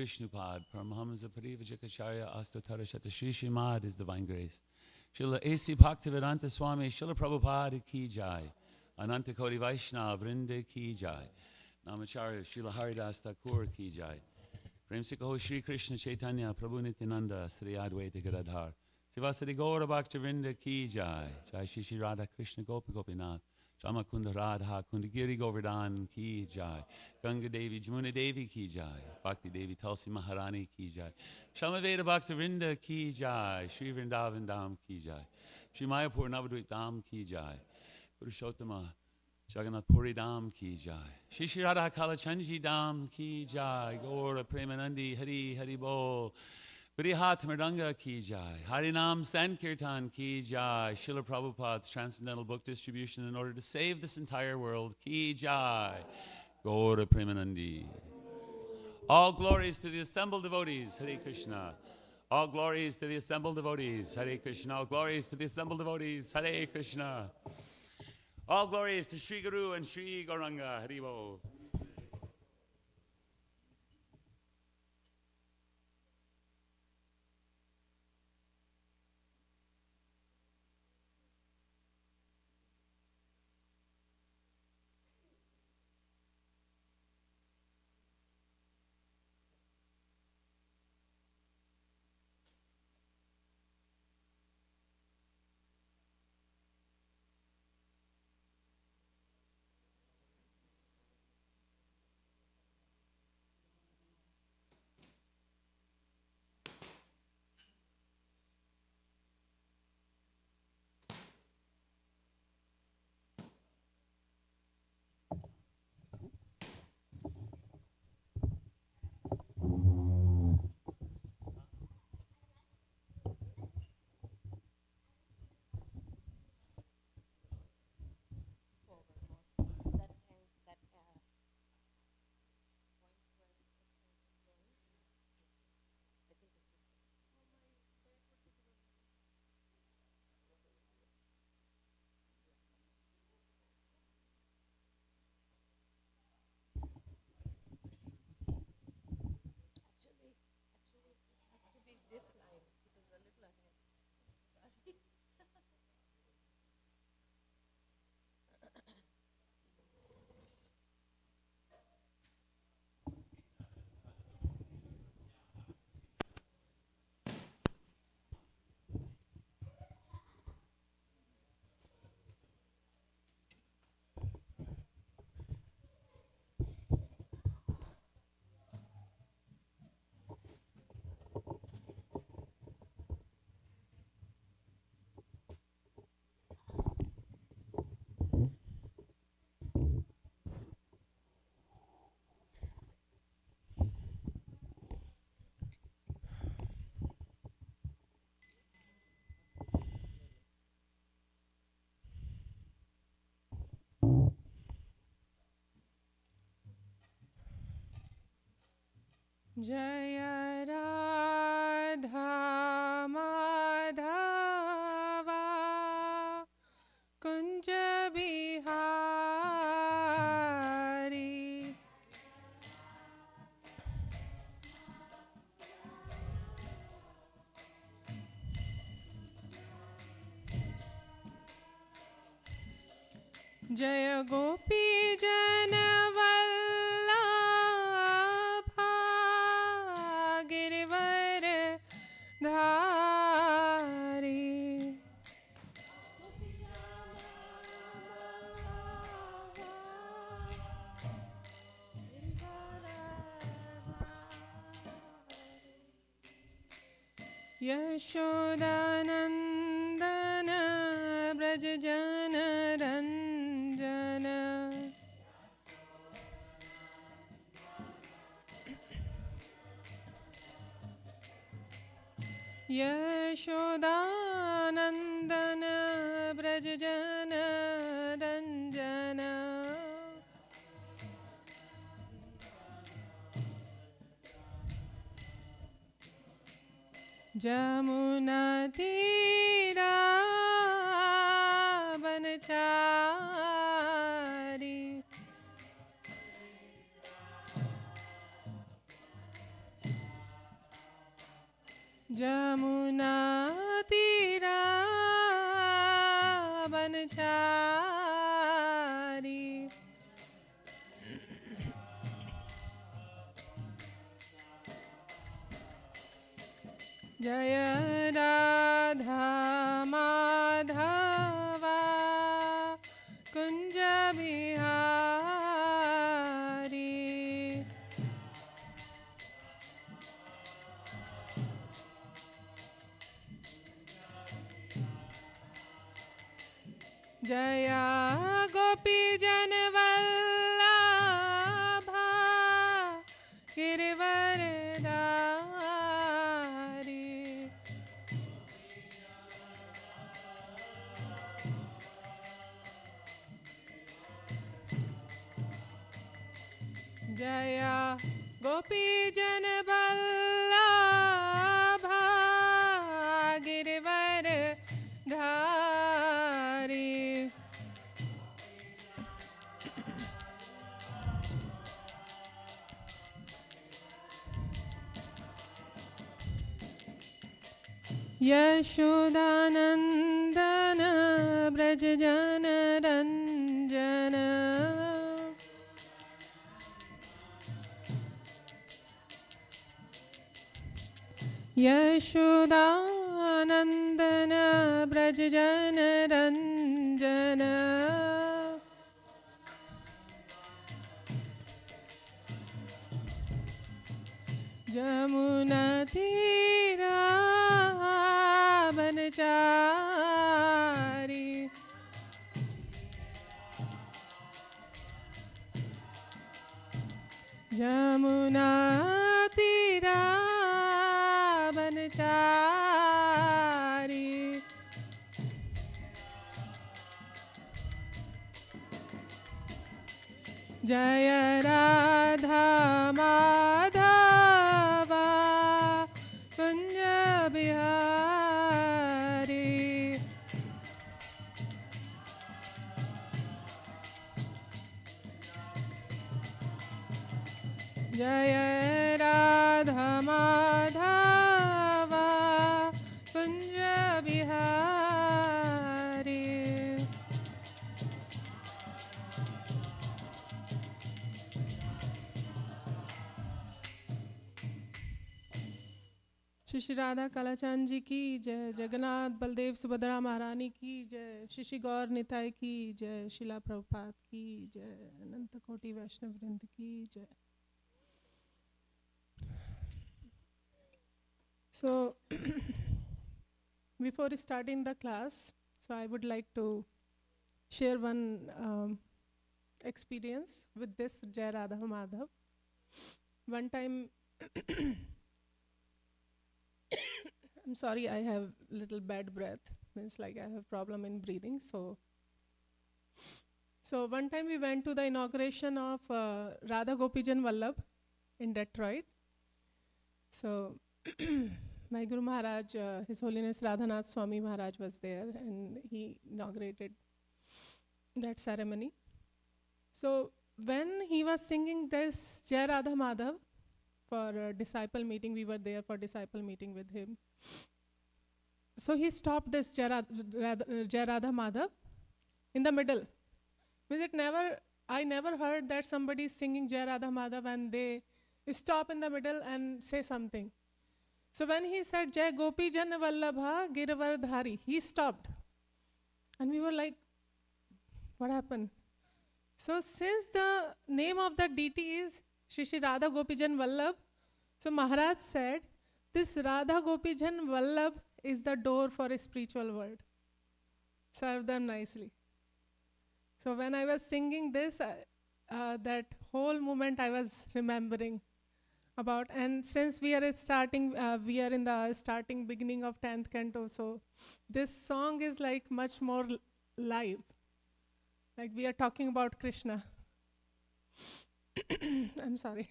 Vishnupad, Paramahamsa Parivajakacharya Astatarashata Shri Srimad is Divine Grace. Srila A.C. Bhaktivedanta Swami, Srila Prabhupada Ki Jai, Ananta Koti Vaishnava Vrinda Ki Jai, Namacharya Srila Haridas Thakur Ki Jai, Prem Sikaho Shri Krishna Chaitanya Prabhu Nityananda Sri Advaita Gadadhar, Sivasadi Gaura Bhakta Vrinda Ki Jai, Jai Shri Shri Radha Krishna Gopi Gopinath, Shama Kunda Radha Kunda Giri Govardhan Ki Jai, Ganga Devi Jamuna Devi Ki Jai, Bhakti Devi Tulsi Maharani Ki Jai, Shama Veda Bhakta Vrinda Ki Jai, Shri Vrindavan Dham Ki Jai, Shri Mayapur Navadvip Dham Ki Jai, Purushottama Jagannath Puri Dham Ki Jai, Shri Shri Radha Kalachandji Dham Ki Jai, Gaura Premanandi Hari Hari Bol, Brihat Mridanga Ki Jai, Harinam Sankirtan Ki Jai, Srila Prabhupada's transcendental book distribution in order to save this entire world Ki Jai, Gaura Premanandi. All glories to the assembled devotees, Hare Krishna. All glories to the assembled devotees, Hare Krishna. All glories to the assembled devotees, Hare Krishna. All glories to Sri Guru and Sri Gauranga, Hare Bo. Jaya Radha Madhava Kunja Bihari Jaya Gopi Jana Yashodanandana Brajajana Ranjana Yashodanandana Brajajana Ranjana Jamuna Tira Banachari Jamuna तीरा बनचारी जय राधा माधवा कुंज बिहारी जया गोपी जन वल्लभा गिरवरधारी जया गोपी जन वल्लभा गिरवरधारी यशोदानंदन ब्रज जन रंजन यशोदानंदन ब्रज जन रंजन जमुना तीरा बनचारी जमुना तीरा बनचारी जय राधा माधवा कुंज बिहारी जय राधा माधवा कुंज बिहारी श्री श्री राधा कालाचांद जी की जय, जगन्नाथ बलदेव सुभद्रा महारानी की जय, श्री श्री गौर निताय की जय, शिला प्रभुपाद की जय, अनंत कोटि वैष्णव वृंद की जय। So before starting the class, so I would like to share one experience with this Jai Radha Madhav. One time, I'm sorry, I have little bad breath. Means like I have problem in breathing. So one time we went to the inauguration of Radha Gopijan Vallabh in Detroit. So my Guru Maharaj, His Holiness Radhanath Swami Maharaj was there and he inaugurated that ceremony. So when he was singing this Jai Radha Madhav for a disciple meeting, we were there for disciple meeting with him. So he stopped this Jai Radha Madhav in the middle. Means I never heard that somebody is singing Jai Radha Madhav and they stop in the middle and say something. So when he said Jai Gopi Jan Vallabha Giravardhari, he stopped. And we were like, what happened? So since the name of the deity is Shri Shri Radha Gopijan Vallabh, so Maharaj said, this Radha Gopijan Vallabh is the door for a spiritual world. Serve them nicely. So when I was singing this, that whole moment I was remembering about, and since we are in the starting beginning of 10th canto, so this song is like much more live. Like we are talking about Krishna. I'm sorry.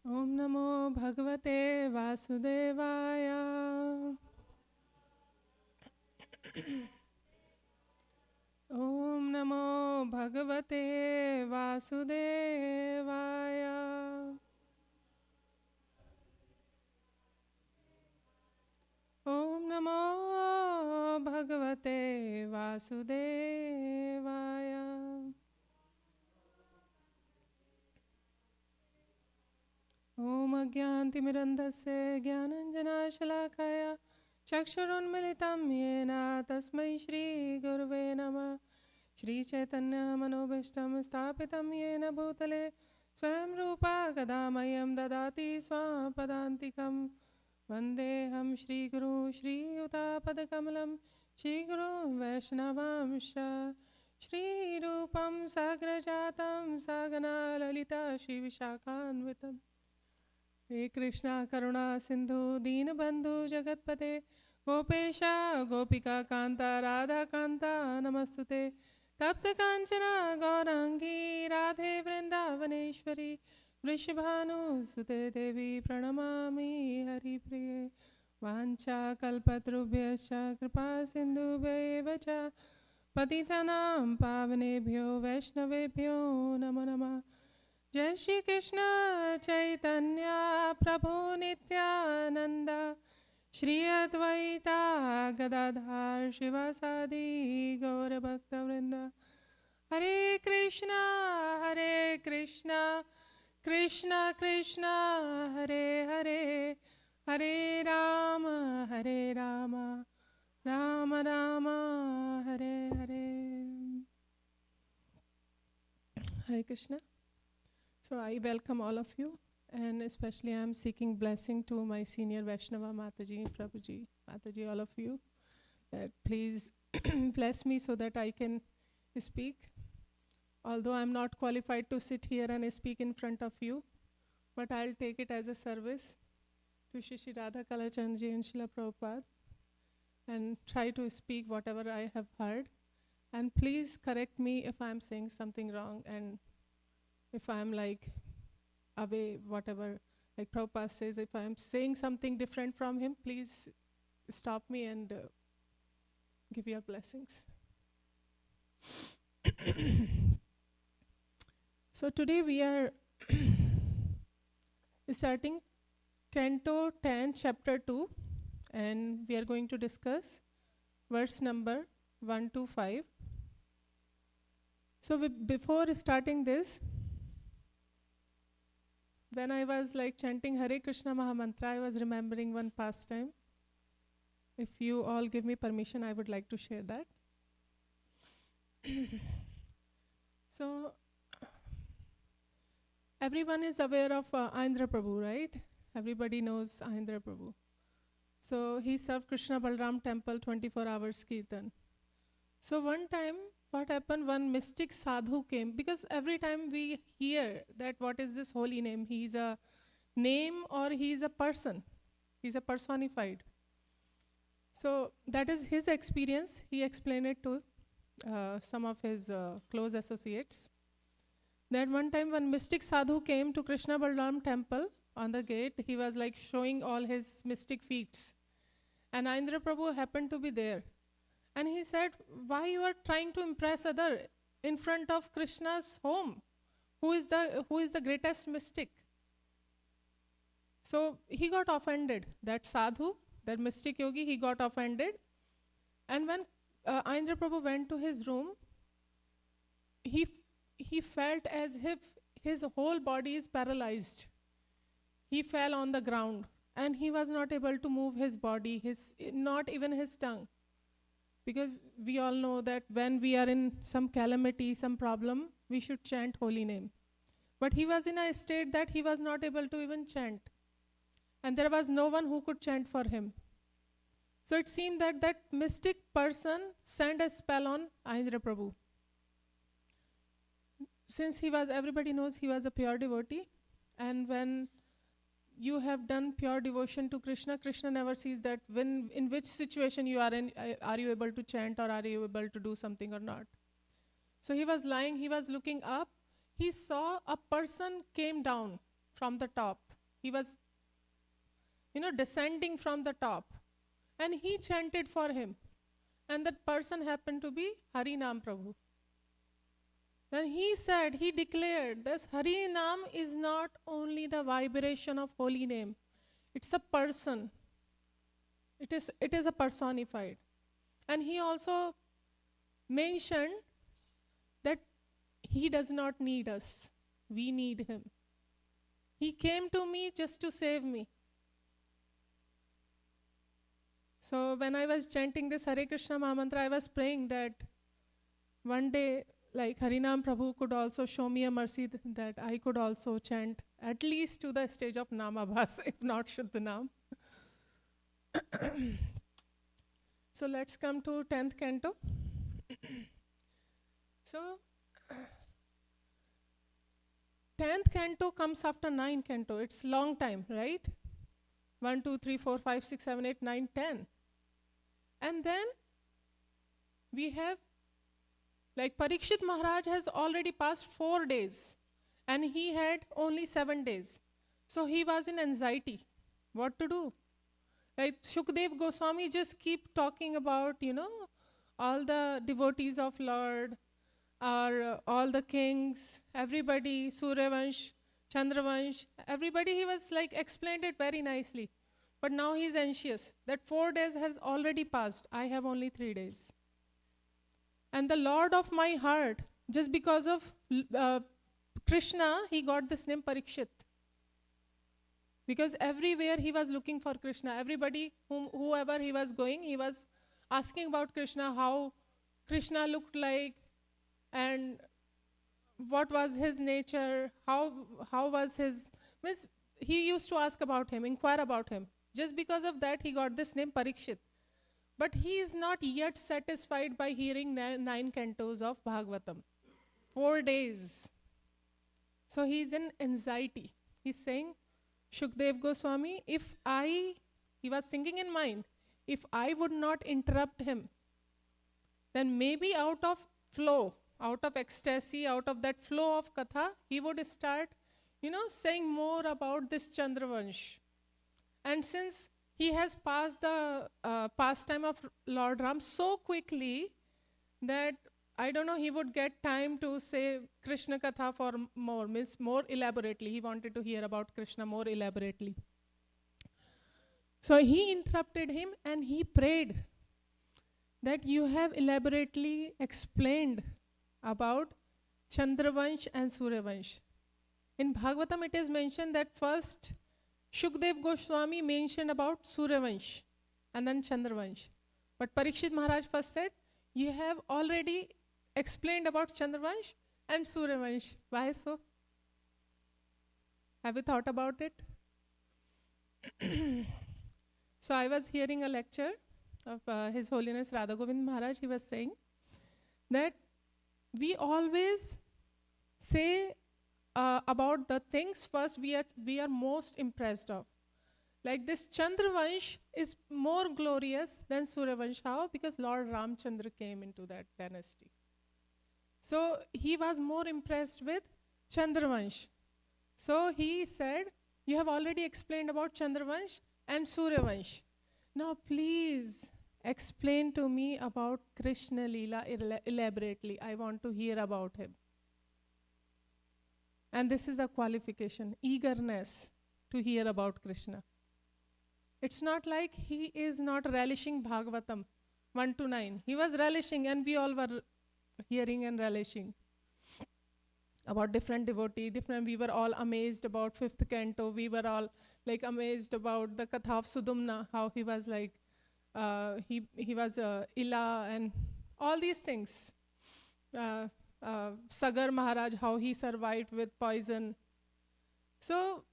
Om Namo Bhagavate Vasudevaya. Om Namo Bhagavate Vasudevaya. Bhagavate Vasudevaya. Om Agyantimirandasya Gyananjanashalakaya Chakshurunmilitam Yena Tasmai Shri Gurve Namah. Shri Chaitanya Manobhishtam Sthapitam Yena Bhutale Swayam Rupa Kadamayam Dadati Swapadantikam Vandeham Shri Guru Shri Utapadakamalam Shri Guru Vaishnavamsha Shri Rupam Sagrajatam Sagana Lalita Shri Vishakhanvitam He Krishna Karuna Sindhu Deenabandhu Jagatpate Gopesha Gopika Kanta Radha Kanta Namastute Tapta Kanchana Gaurangi Radhe Vrindavaneshwari Vrishabhanu Sute Devi Pranamami Hari Priye Vancha Kalpatrubhyascha Kripa Sindhubhyevacha Patitanam Pavanebhyo Vaishnavebhyo Namo Namah Jai Shri Krishna Chaitanya Prabhu Nityananda Shri Advaita Gadadhar Shivasadi Gaura Bhakta Vrinda Hare Krishna Krishna Krishna Hare Hare Hare Rama Rama Rama Hare Hare Hare Krishna. So I welcome all of you, and especially I am seeking blessing to my senior Vaishnava Mataji, Prabhuji, Mataji, all of you, that please bless me so that I can speak. Although I am not qualified to sit here and speak in front of you, but I'll take it as a service to Shri Shri Radha Kalachandji and Srila Prabhupada and try to speak whatever I have heard. And please correct me if I'm saying something wrong, and if I'm like away, whatever, like Prabhupada says, if I'm saying something different from him, please stop me and give your blessings. So today we are starting Canto 10, Chapter 2, and we are going to discuss verse number 1 to 5. So before starting this, when I was like chanting Hare Krishna Mahamantra, I was remembering one pastime. If you all give me permission, I would like to share that. So, everyone is aware of Indra Prabhu, right? Everybody knows Indra Prabhu. So, he served Krishna Balram temple 24 hours Kirtan. So, one time, what happened, one mystic sadhu came, because every time we hear that what is this holy name, he is a name or he is a person, he is a personified. So that is his experience. He explained it to some of his close associates. That one time one mystic sadhu came to Krishna Balram temple on the gate. He was like showing all his mystic feats. And Indra Prabhu happened to be there. And he said, why you are trying to impress other in front of Krishna's home? Who is the greatest mystic? So he got offended. That sadhu, that mystic yogi, he got offended. And when Indra Prabhu went to his room, he felt as if his whole body is paralyzed. He fell on the ground and he was not able to move his body, not even his tongue. Because we all know that when we are in some calamity, some problem, we should chant holy name. But he was in a state that he was not able to even chant. And there was no one who could chant for him. So it seemed that that mystic person sent a spell on Indra Prabhu. Since everybody knows he was a pure devotee, and when you have done pure devotion to Krishna, Krishna never sees that in which situation you are in, are you able to chant or are you able to do something or not. So he was lying, he was looking up, he saw a person came down from the top. He was, descending from the top. And he chanted for him. And that person happened to be Harinam Prabhu. Then he declared, this Harinam is not only the vibration of holy name, it's a person. It is a personified. And he also mentioned that he does not need us. We need him. He came to me just to save me. So when I was chanting this Hare Krishna Mahamantra, I was praying that one day, like Harinam Prabhu could also show me a mercy that I could also chant at least to the stage of Namabhas, if not Shuddhanam. So let's come to 10th canto. So 10th canto comes after 9th canto. It's long time, right? 1, 2, 3, 4, 5, 6, 7, 8, 9, 10. And then we have, like Parikshit Maharaj has already passed 4 days and he had only 7 days. So he was in anxiety. What to do? Like Shukdev Goswami just keep talking about, all the devotees of Lord, or all the kings, everybody, Suryavansh, Chandravansh, everybody, he was like explained it very nicely. But now he's anxious that 4 days has already passed. I have only 3 days. And the Lord of my heart, just because of Krishna, he got this name Parikshit. Because everywhere he was looking for Krishna. Everybody, whoever he was going, he was asking about Krishna, how Krishna looked like, and what was his nature, how was his, means he used to ask about him, inquire about him. Just because of that, he got this name Parikshit. But he is not yet satisfied by hearing 9 cantos of Bhagavatam. 4 days. So he's in anxiety. He's saying, Shukdev Goswami, he was thinking in mind, if I would not interrupt him, then maybe out of flow, out of ecstasy, out of that flow of katha, he would start, saying more about this Chandravansh. And since he has passed the pastime of Lord Ram so quickly that, I don't know, he would get time to say Krishna Katha for more elaborately. He wanted to hear about Krishna more elaborately. So he interrupted him and he prayed that you have elaborately explained about Chandravansh and Suryavansh. In Bhagavatam it is mentioned that first Shukdev Goswami mentioned about Suryavansh and then Chandravansh. But Parikshit Maharaj first said, you have already explained about Chandravansh and Suryavansh. Why so? Have you thought about it? So I was hearing a lecture of His Holiness Radha Govind Maharaj. He was saying that we always say about the things first we are most impressed of. Like this Chandravansh is more glorious than Suryavansh. How? Because Lord Ramchandra came into that dynasty. So he was more impressed with Chandravansh. So he said, you have already explained about Chandravansh and Suryavansh. Now please explain to me about Krishna Leela elaborately. I want to hear about him. And this is the qualification, eagerness to hear about Krishna. It's not like he is not relishing Bhagavatam 1 to 9. He was relishing and we all were hearing and relishing about different devotee, we were all amazed about 5th canto. We were all like amazed about the Katha of Sudumna, how he was like, he was Ila and all these things. Sagar Maharaj, how he survived with poison. So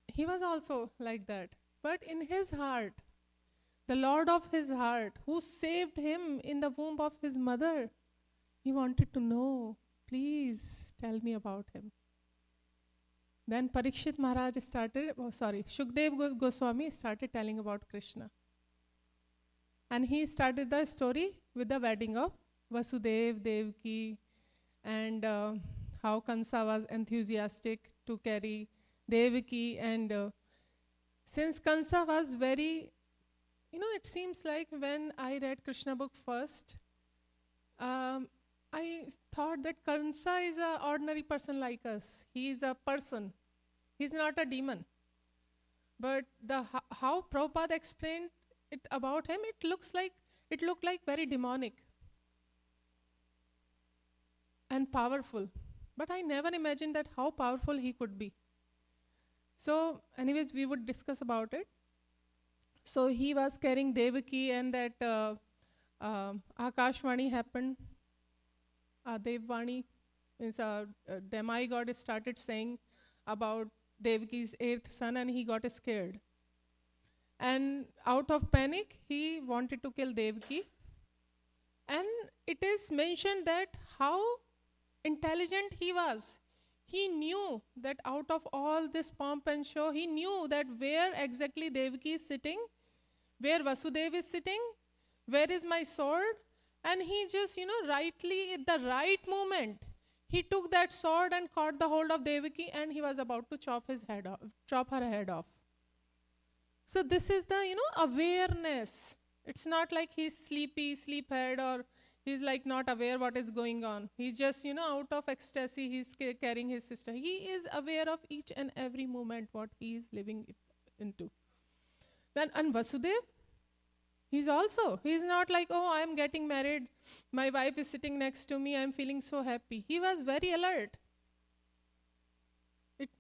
he was also like that. But in his heart, the Lord of his heart, who saved him in the womb of his mother, he wanted to know, please tell me about him. Then Parikshit Maharaj Shukdev Goswami started telling about Krishna. And he started the story with the wedding of Vasudev, Devaki, and how Kansa was enthusiastic to carry Devaki. And since Kansa was very, it seems like when I read Krishna book first, I thought that Kansa is an ordinary person like us. He is a person. He's not a demon. But how Prabhupada explained it about him, it looks like it looked like very demonic and powerful. But I never imagined that how powerful he could be. So anyways, we would discuss about it. So he was carrying Devaki, and that Akashvani happened. Devvani means a demigod started saying about Devaki's 8th son, and he got scared. And out of panic, he wanted to kill Devaki. And it is mentioned that how intelligent he was. He knew that out of all this pomp and show, he knew that where exactly Devaki is sitting, where Vasudeva is sitting, where is my sword. And he just, rightly, at the right moment, he took that sword and caught the hold of Devaki, and he was about to chop her head off. So this is the, awareness. It's not like he's sleepy, sleephead, or he's like not aware what is going on. He's just, out of ecstasy, he's carrying his sister. He is aware of each and every moment what he is living into. Then, and Vasudev, he's not like, oh, I'm getting married, my wife is sitting next to me, I'm feeling so happy. He was very alert.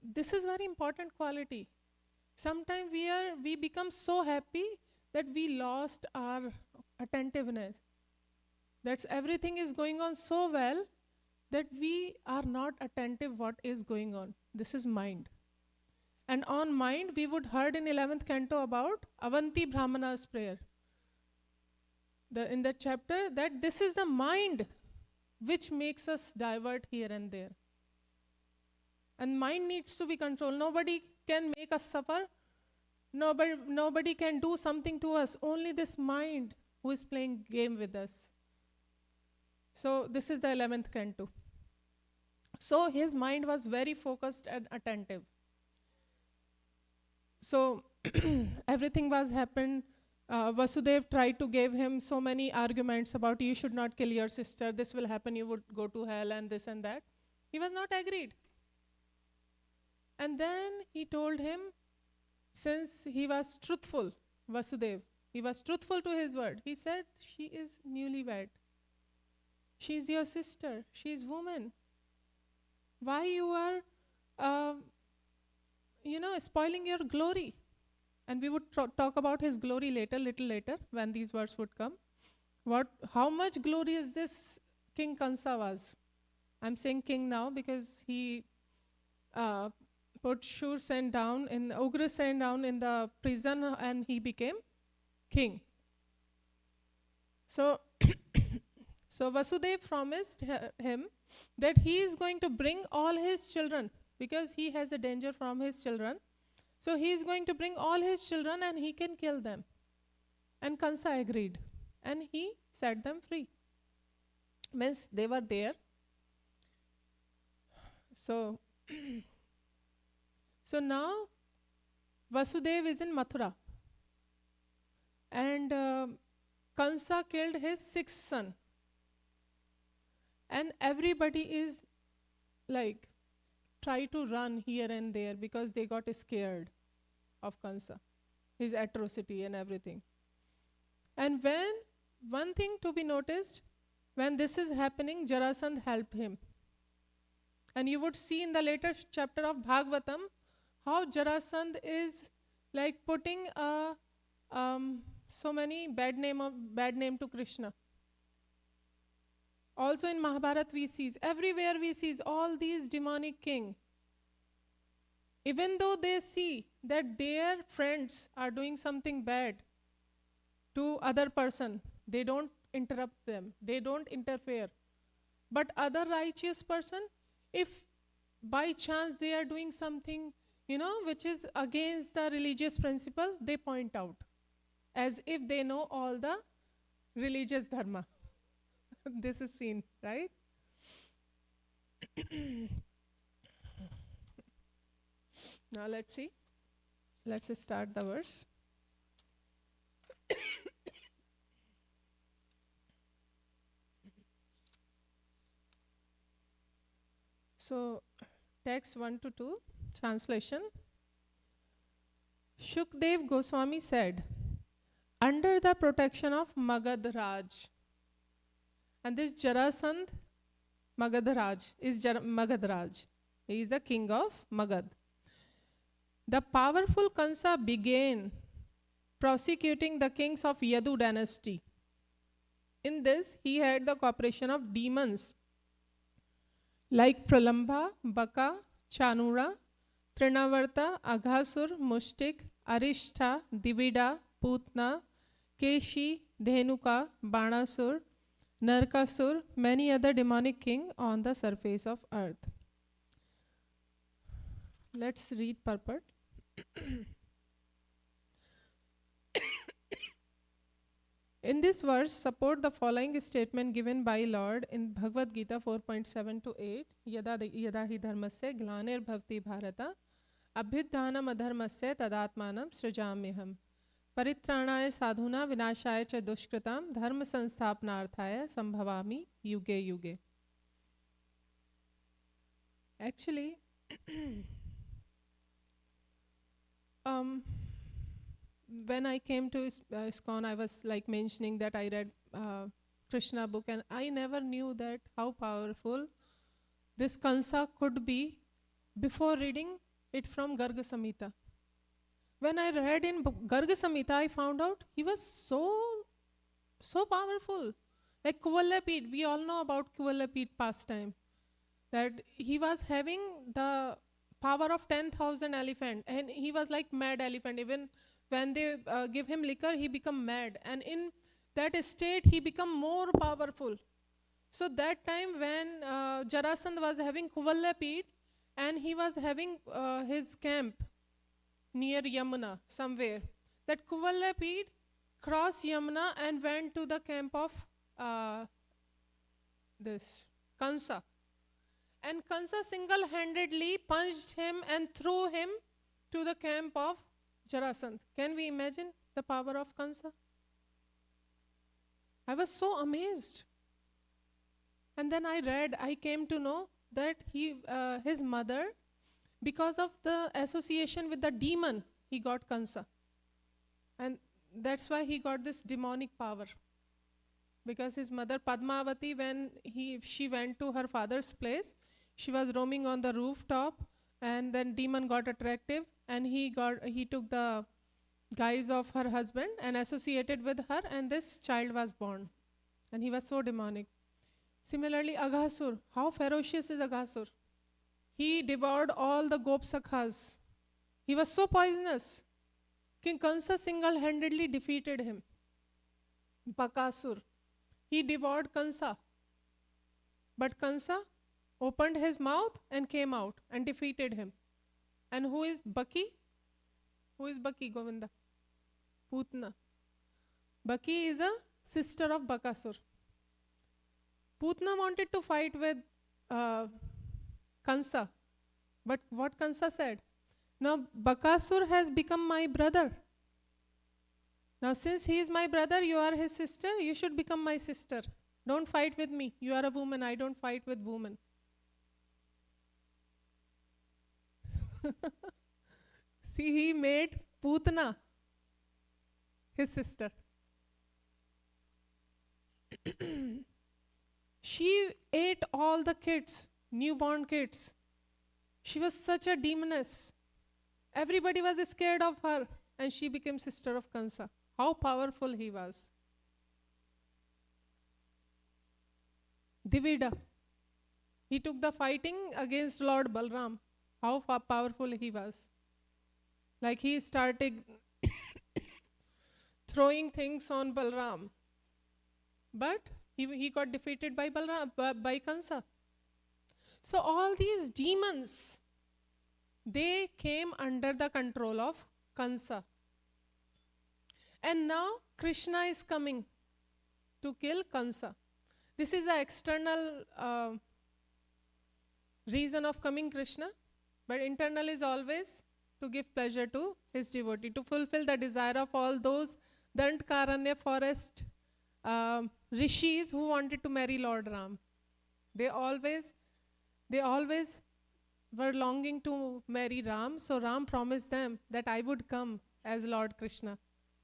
This is very important quality. Sometimes we become so happy that we lost our attentiveness. That's everything is going on so well that we are not attentive what is going on. This is mind. And on mind, we would heard in 11th canto about Avanti Brahmana's prayer. In that chapter, that this is the mind which makes us divert here and there. And mind needs to be controlled. Nobody can make us suffer. Nobody can do something to us. Only this mind who is playing game with us. So this is the 11th canto. So his mind was very focused and attentive. So everything was happened. Vasudev tried to give him so many arguments about you should not kill your sister, this will happen, you would go to hell, and this and that. He was not agreed. And then he told him, since he was truthful, Vasudev, he was truthful to his word. He said, she is newlywed. She is your sister. She is woman. Why you are, spoiling your glory? And we would talk about his glory little later, when these words would come. How much glorious this King Kansa was. I'm saying king now because he put Ugrasen down in the prison, and he became king. So, so Vasudev promised him that he is going to bring all his children, because he has a danger from his children. So he is going to bring all his children and he can kill them. And Kansa agreed. And he set them free. Means they were there. So, so now Vasudev is in Mathura. And Kansa killed his 6th son. And everybody is like, try to run here and there because they got scared of Kansa, his atrocity and everything. And when, one thing to be noticed, when this is happening, Jarasandh helped him. And you would see in the later chapter of Bhagavatam, how Jarasandh is like putting so many bad name to Krishna. Also in Mahabharata we see, everywhere we see all these demonic kings. Even though they see that their friends are doing something bad to other person, they don't interrupt them, they don't interfere. But other righteous person, if by chance they are doing something, which is against the religious principle, they point out, as if they know all the religious dharma. This is seen, right? Now let's see. Let's start the verse. So, text 1 to 2, translation. Shukdev Goswami said, under the protection of Magad Raj. And this Jarasandh Magad Raj is Magad Raj. He is the king of Magad. The powerful Kansa began prosecuting the kings of Yadu dynasty. In this, he had the cooperation of demons like Pralambha, Baka, Chanura, Trinavarta, Aghasur, Mushtik, Arishtha, Divida, Putna, Keshi, Dhenuka, Banasur, Narkasur, many other demonic kings on the surface of earth. Let's read purport. In this verse, support the following statement given by Lord in Bhagavad Gita 4.7 to 8. Yada hi dharmasya glanir bhavti bharata abhyudhanam adharmasya tadatmanam srijamyaham paritranaya sadhuna vinashaya cha dushkritam dharma sansthapanarthaya sambhavami yuge yuge. Actually, when I came to ISKCON, I was like mentioning that I read Krishna book, and I never knew that how powerful this Kansa could be before reading it from Garga Samhita. When I read in Garga Samhita, I found out he was so powerful. Like Kuvalapit, we all know about Kuvalapit pastime, that he was having the power of 10,000 elephant, and he was like mad elephant. Even when they give him liquor, he become mad, and in that state he become more powerful. So that time when Jarasandh was having Kuvalapit, and he was having his camp near Yamuna somewhere, that Kuvalapit crossed Yamuna and went to the camp of this Kansa. And Kansa single-handedly punched him and threw him to the camp of Jarasandh. Can we imagine the power of Kansa? I was so amazed. And then I came to know that his mother, because of the association with the demon, he got Kansa. And that's why he got this demonic power. Because his mother Padmavati, when she went to her father's place, she was roaming on the rooftop, and then demon got attractive, and he took the guise of her husband and associated with her, and this child was born. And he was so demonic. Similarly, Aghasur, how ferocious is Aghasur? He devoured all the Gopsakhas. He was so poisonous. King Kansa single-handedly defeated him. Bakasur, he devoured Kansa. But Kansa opened his mouth and came out and defeated him. And who is Baki? Who is Baki, Govinda? Putna. Baki is a sister of Bakasur. Putna wanted to fight with Kansa. But what Kansa said? Now Bakasur has become my brother. Now since he is my brother, you are his sister, you should become my sister. Don't fight with me. You are a woman, I don't fight with women. See, he made Putna his sister. She ate all the kids, newborn kids. She was such a demoness. Everybody was scared of her, and she became sister of Kansa. How powerful he was. Divida, he took the fighting against Lord Balram. How powerful he was. Like he started throwing things on Balram. But he got defeated by by Kansa. So all these demons, they came under the control of Kansa. And now Krishna is coming to kill Kansa. This is an external reason of coming Krishna, but internal is always to give pleasure to his devotee, to fulfill the desire of all those Dandkaranya forest rishis who wanted to marry Lord Ram. They always were longing to marry Ram, so Ram promised them that I would come as Lord Krishna.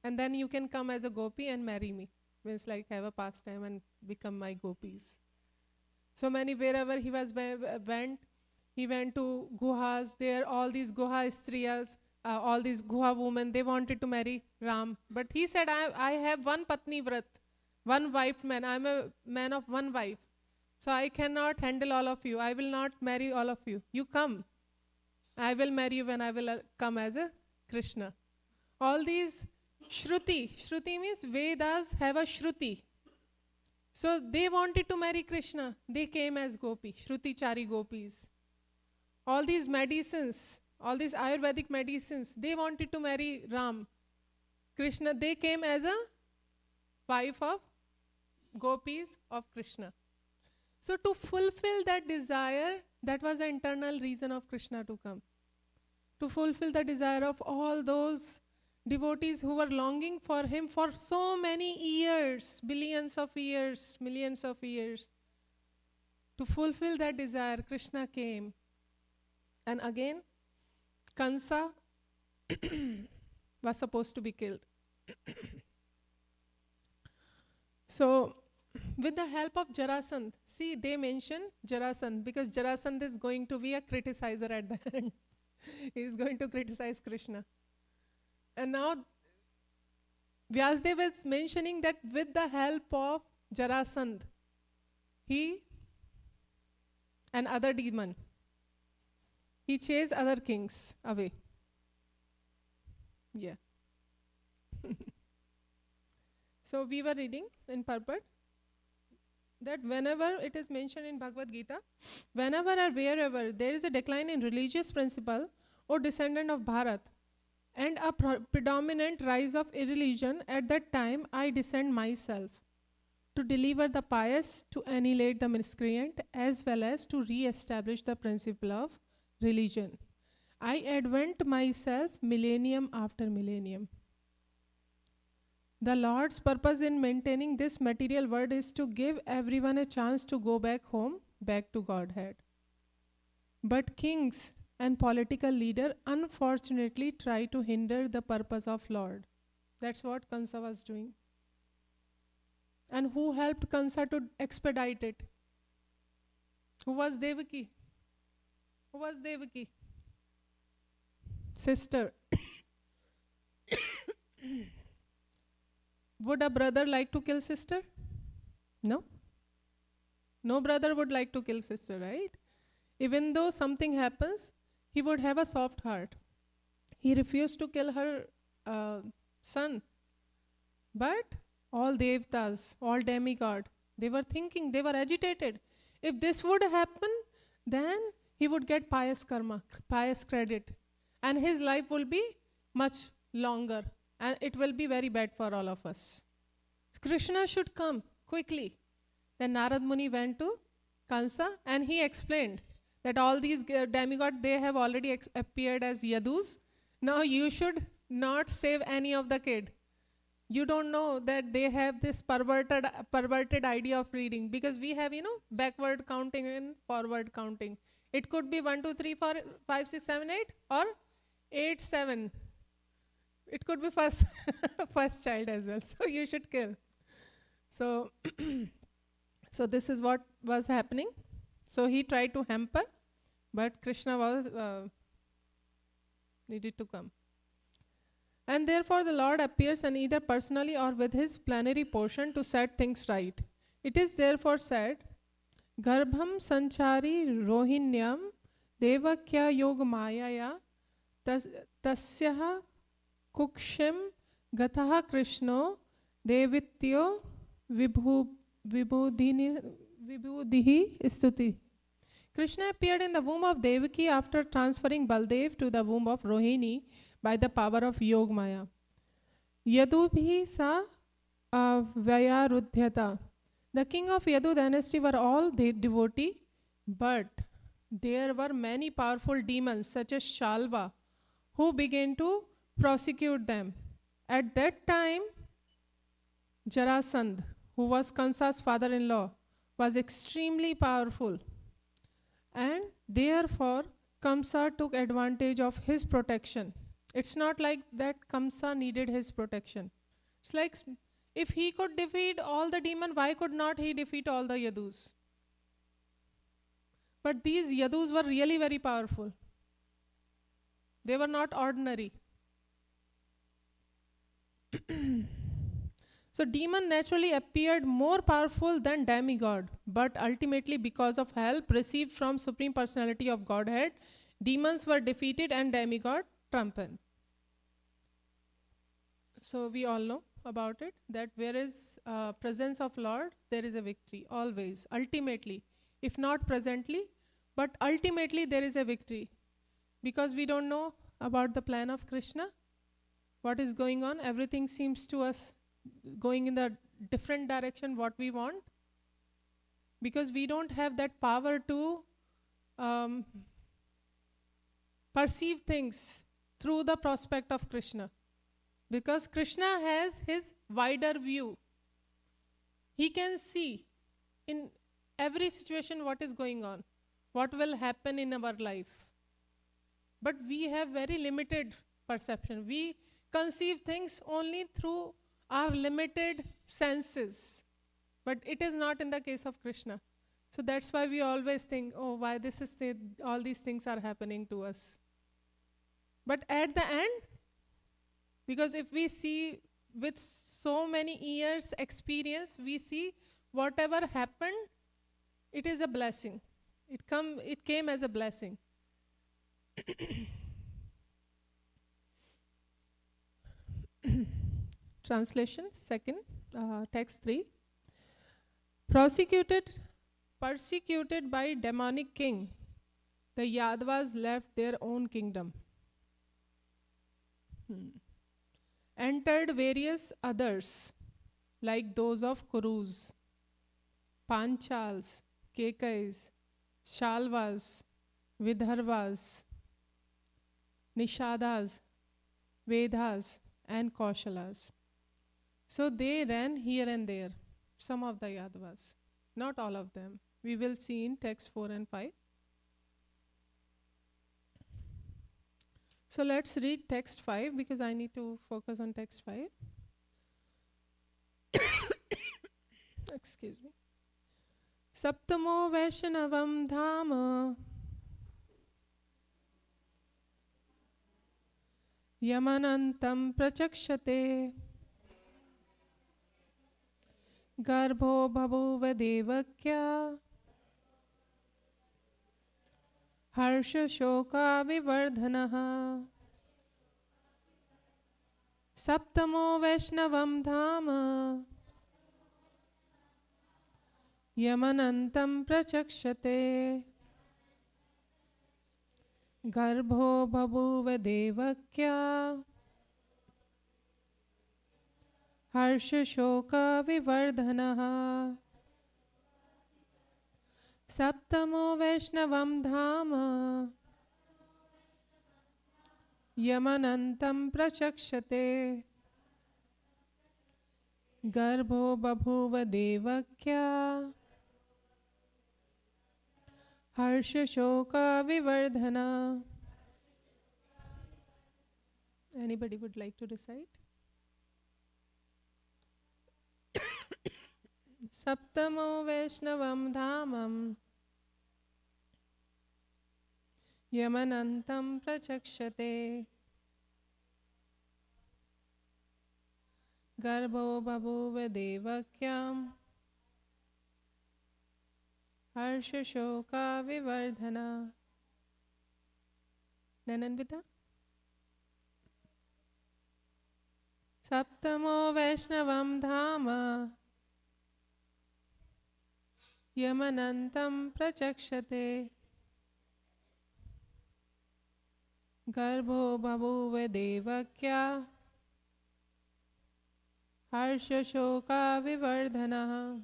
and then you can come as a gopi and marry me. Means like have a pastime and become my gopis. So many, wherever he was went, he went to guhas. There, all these guha striyas, all these guha women, they wanted to marry Ram. But he said, I have one patni vrat, one wife man. I'm a man of one wife. So I cannot handle all of you. I will not marry all of you. You come. I will marry you when I will come as a Krishna. All these Shruti means Vedas have a Shruti. So they wanted to marry Krishna. They came as gopi, Shruti Chari gopis. All these medicines, all these Ayurvedic medicines, they wanted to marry Ram. Krishna, they came as a wife of gopis of Krishna. So to fulfill that desire, that was the internal reason of Krishna to come. To fulfill the desire of all those devotees who were longing for him for so many years, billions of years, millions of years. To fulfill that desire, Krishna came. And again, Kansa was supposed to be killed. So, with the help of Jarasandh, see, they mention Jarasandh because Jarasandh is going to be a criticizer at the end. He is going to criticize Krishna. And now, Vyasdev is mentioning that with the help of Jarasandh, he and other demon, he chased other kings away. Yeah. So we were reading in purport that whenever it is mentioned in Bhagavad Gita, whenever or wherever there is a decline in religious principle or descendant of Bharat and a predominant rise of irreligion, at that time I descend myself to deliver the pious, to annihilate the miscreant, as well as to re-establish the principle of religion. I advent myself millennium after millennium. The Lord's purpose in maintaining this material world is to give everyone a chance to go back home, back to Godhead. But kings and political leaders unfortunately try to hinder the purpose of Lord. That's what Kansa was doing. And who helped Kansa to expedite it? Who was Devaki? Who was Devaki? Sister. Would a brother like to kill sister? No. No brother would like to kill sister, right? Even though something happens, he would have a soft heart. He refused to kill her son. But all devtas, all demigod, they were thinking, they were agitated. If this would happen, then he would get pious karma, pious credit. And his life will be much longer. And it will be very bad for all of us. Krishna should come quickly. Then Narad Muni went to Kansa and he explained that all these demigods, they have already appeared as Yadus. Now you should not save any of the kid. You don't know that they have this perverted idea of reading, because we have, backward counting and forward counting. It could be 1, 2, 3, 4, 5, 6, 7, 8 or 8, 7. It could be first child as well. So you should kill. So, so this is what was happening. So he tried to hamper, but Krishna was needed to come. And therefore the Lord appears and either personally or with his plenary portion to set things right. It is therefore said, Garbham sanchari rohinyam devakya yog mayaya tasyaha Kukshim Gataha Krishno Devityo Vibhudihi Stuti. Krishna appeared in the womb of Devaki after transferring Baldev to the womb of Rohini by the power of Yog Maya. Yadubhi sa Vyarudhyata. The king of Yadu dynasty were all devotee, but there were many powerful demons such as Shalva who began to prosecute them. At that time, Jarasandh, who was Kansa's father-in-law, was extremely powerful. And therefore, Kamsa took advantage of his protection. It's not like that Kamsa needed his protection. It's like if he could defeat all the demon, why could not he defeat all the Yadus? But these Yadus were really very powerful. They were not ordinary. So demon naturally appeared more powerful than demigod, but ultimately because of help received from Supreme Personality of Godhead, demons were defeated and demigod triumphant. So we all know about it, that where is presence of Lord, there is a victory, always, ultimately. If not presently, but ultimately there is a victory. Because we don't know about the plan of Krishna, what is going on, everything seems to us going in the different direction what we want. Because we don't have that power to perceive things through the prospect of Krishna. Because Krishna has his wider view. He can see in every situation what is going on, what will happen in our life. But we have very limited perception. We conceive things only through our limited senses. But it is not in the case of Krishna. So that's why we always think, oh, why this is all these things are happening to us. But at the end, because if we see with so many years experience, we see whatever happened, it is a blessing. It came as a blessing. Translation, second, text 3. Persecuted by demonic king, the Yadavas left their own kingdom. Entered various others, like those of Kurus, Panchals, Kekais, Shalvas, Vidharvas, Nishadas, Vedas, and Kaushalas. So they ran here and there, some of the Yadavas, not all of them. We will see in text 4 and 5. So let's read text 5 because I need to focus on text 5. Excuse me. Saptamo Vaishnavam Dhama Yamanantam Prachakshate Garbho Bhabuva Devakya Harsha Shoka Vivardhanaha Saptamo Vaishnavam Dhama Yamanantam Prachakshate Garbho Bhabuva Devakya Harsha Shoka Vivardhanaha Saptamo Vaishnavam Dhama Yamanantam Prachakshate Garbho Babhuva Devakya Harsha Shoka Vivardhana. Anybody would like to recite? Saptamo Vaishnavam Dhamam Yamanantam Prachakshate Garbho Babhuva Devakyam Harsha Shoka Vivardhana. Nananvita? Saptamo Vaishnavam Dhama Yamanantam Prachakshate Garbho Babhuva Devakya Harsha Shoka Vivardhana.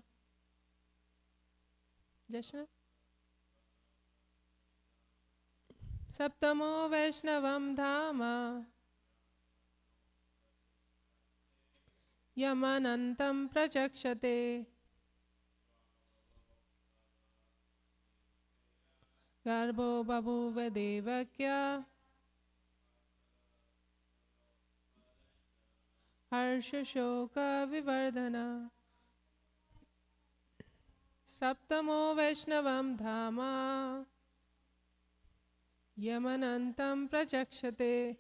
Jashna? Saptamo Vaishnavam Dhama Yamanantam Prachakshate Garbho Babhuva Devakya Harsha Shoka Vivardhana. Saptamo Vaishnavam Dhama Yamanantam Prachakshate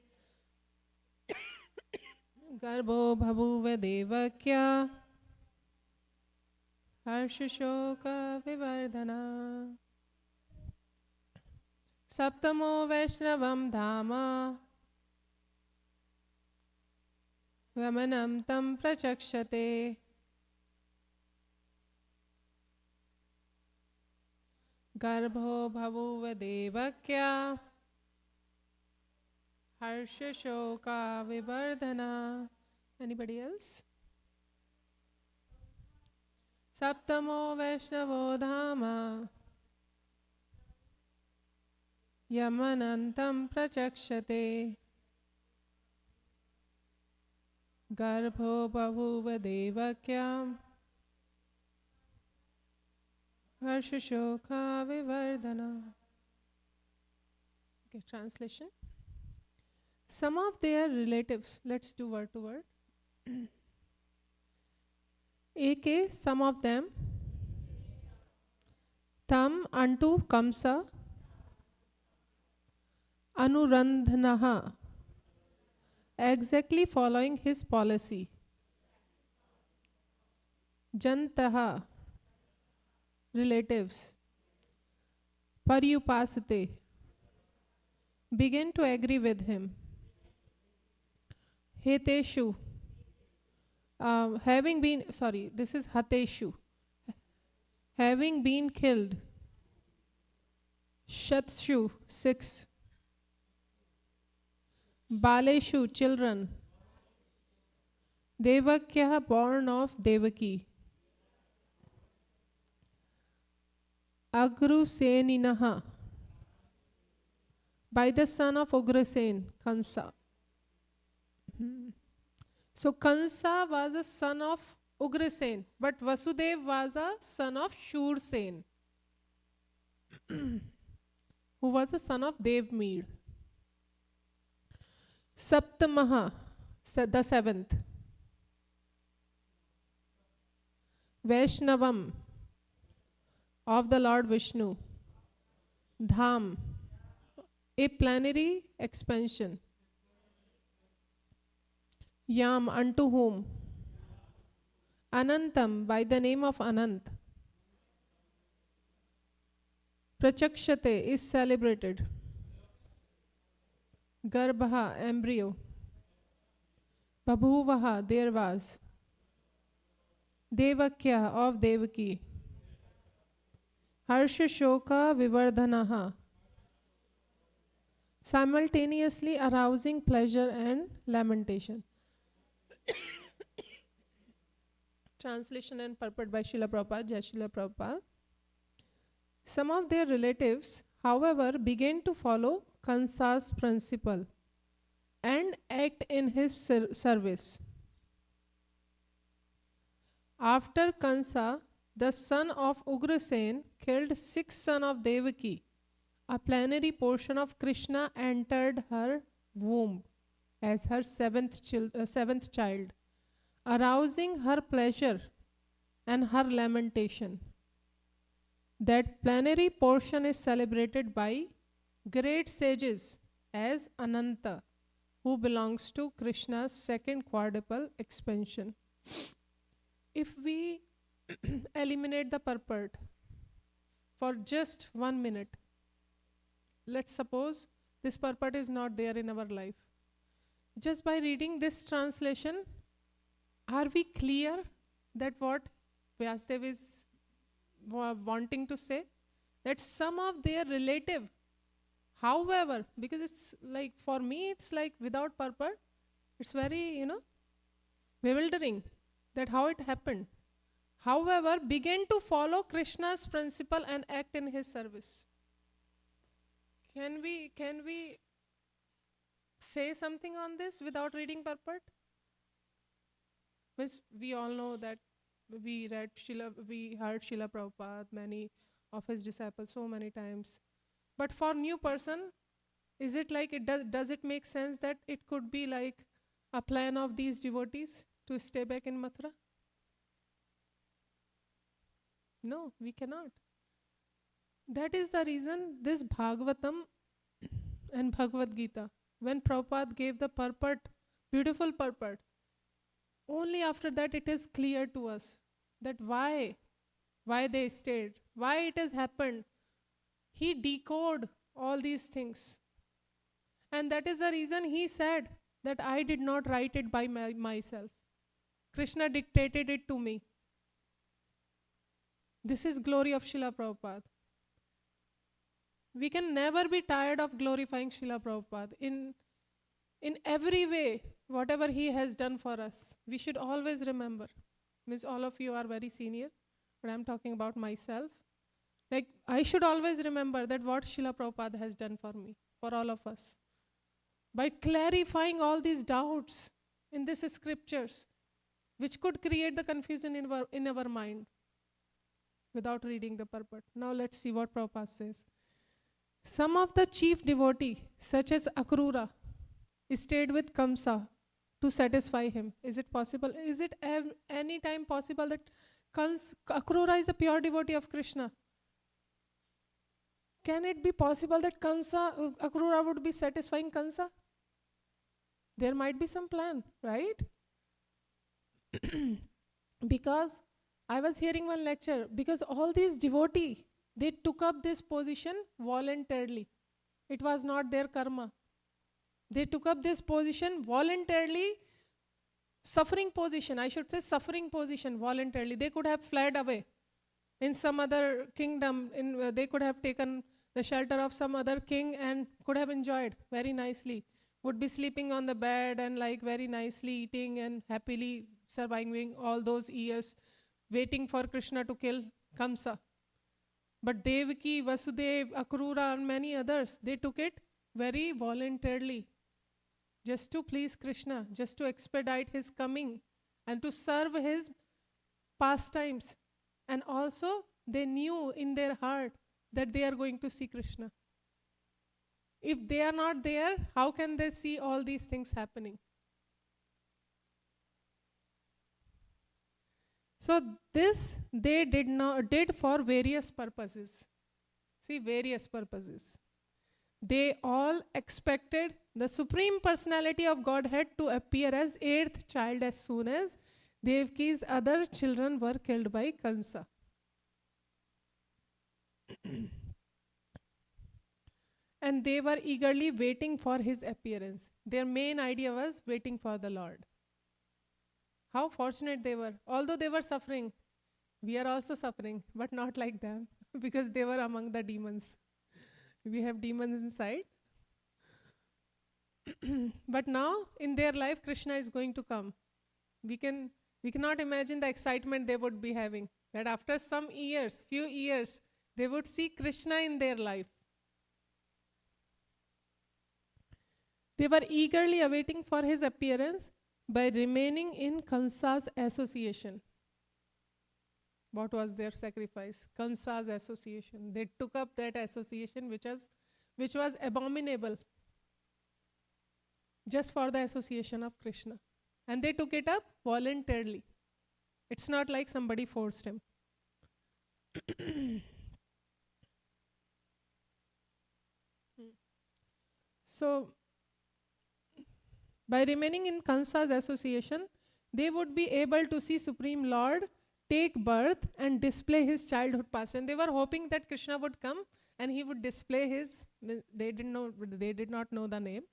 Garbho Bhabuva Devakya Harsha Shoka Vivardhana. Saptamo Vaishnavam Dhama Yamanam Tam Prachakshate Garbho Bhavuva Devakya Harsha Shoka Vivardhana. Anybody else? Saptamo Vaishnavo Dhama Yamanantam Prachakshate Garbho Bhavuva Devakya Harsha Shoka Vivardhana. Okay, translation. Some of their relatives, let's do word to word. AK, some of them, tam unto Kamsa, Anurandhanaha, exactly following his policy. Jantaha, relatives. Paryupasate, begin to agree with him. Heteshu, this is Hateshu, having been killed. Shatshu, 6. Baleshu, children. Devakya, born of Devaki. Agruseninaha, by the son of Ugrasen, Kansa. So Kansa was a son of Ugrasen, but Vasudev was a son of Shursen, who was a son of Devmeed. Saptamaha, the 7th. Vaishnavam, of the Lord Vishnu. Dham, a plenary expansion. Yam, unto whom. Anantam, by the name of Anant. Prachakshate, is celebrated. Garbha, embryo. Babhuvaha, there was. Devakya, of Devaki. Harsha Shoka Vivardhanaha, simultaneously arousing pleasure and lamentation. Translation and purport by Srila Prabhupada, Jai Srila Prabhupada. Some of their relatives, however, began to follow Kansa's principle and act in his service. After Kansa, the son of Ugrasen, killed 6 sons of Devaki, a plenary portion of Krishna entered her womb as her seventh child, arousing her pleasure and her lamentation. That plenary portion is celebrated by great sages as Ananta, who belongs to Krishna's second quadruple expansion. If we eliminate the purport for just 1 minute, let's suppose this purport is not there in our life. Just by reading this translation, are we clear that what Vyasadeva is wanting to say? That some of their relative, however, because it's like, for me, it's like without purport, it's very, bewildering that how it happened. However, began to follow Krishna's principle and act in his service. Can we say something on this without reading purport? Means we all know that we heard Srila Prabhupada, many of his disciples, so many times. But for new person, is it like does it make sense that it could be like a plan of these devotees to stay back in Mathura? No, we cannot. That is the reason this Bhagavatam and Bhagavad Gita, when Prabhupada gave the purport, beautiful purport, only after that it is clear to us that why they stayed, why it has happened. He decoded all these things. And that is the reason he said that I did not write it by myself. Krishna dictated it to me. This is glory of Srila Prabhupada. We can never be tired of glorifying Srila Prabhupada. In every way, whatever he has done for us, we should always remember. Means all of you are very senior, but I'm talking about myself. Like, I should always remember that what Srila Prabhupada has done for me, for all of us. By clarifying all these doubts in these scriptures, which could create the confusion in our mind without reading the purport. Now let's see what Prabhupada says. Some of the chief devotees, such as Akrura, stayed with Kamsa to satisfy him. Is it possible? Is it any time possible that Akrura is a pure devotee of Krishna? Can it be possible that Akrura would be satisfying Kansa? There might be some plan, right? Because I was hearing one lecture, because all these devotees, they took up this position voluntarily. It was not their karma. They took up this position voluntarily, suffering position, I should say suffering position voluntarily. They could have fled away in some other kingdom. They could have taken the shelter of some other king and could have enjoyed very nicely. Would be sleeping on the bed and like very nicely eating and happily surviving all those years, waiting for Krishna to kill Kamsa. But Devaki, Vasudev, Akrura and many others, they took it very voluntarily, just to please Krishna, just to expedite his coming and to serve his pastimes. And also they knew in their heart that they are going to see Krishna. If they are not there, how can they see all these things happening? So this they did for various purposes. See, various purposes. They all expected the Supreme Personality of Godhead to appear as 8th child as soon as Devaki's other children were killed by Kamsa. And they were eagerly waiting for his appearance. Their main idea was waiting for the Lord. How fortunate they were. Although they were suffering, we are also suffering, but not like them, because they were among the demons. We have demons inside. But now, in their life, Krishna is going to come. We cannot imagine the excitement they would be having, that after some years, few years, they would see Krishna in their life. They were eagerly awaiting for his appearance by remaining in Kansa's association. What was their sacrifice? Kansa's association. They took up that association which was abominable, just for the association of Krishna. And they took it up voluntarily. It's not like somebody forced him. So, by remaining in Kansa's association, they would be able to see Supreme Lord take birth and display his childhood past. And they were hoping that Krishna would come and he would display his, they did not know the name,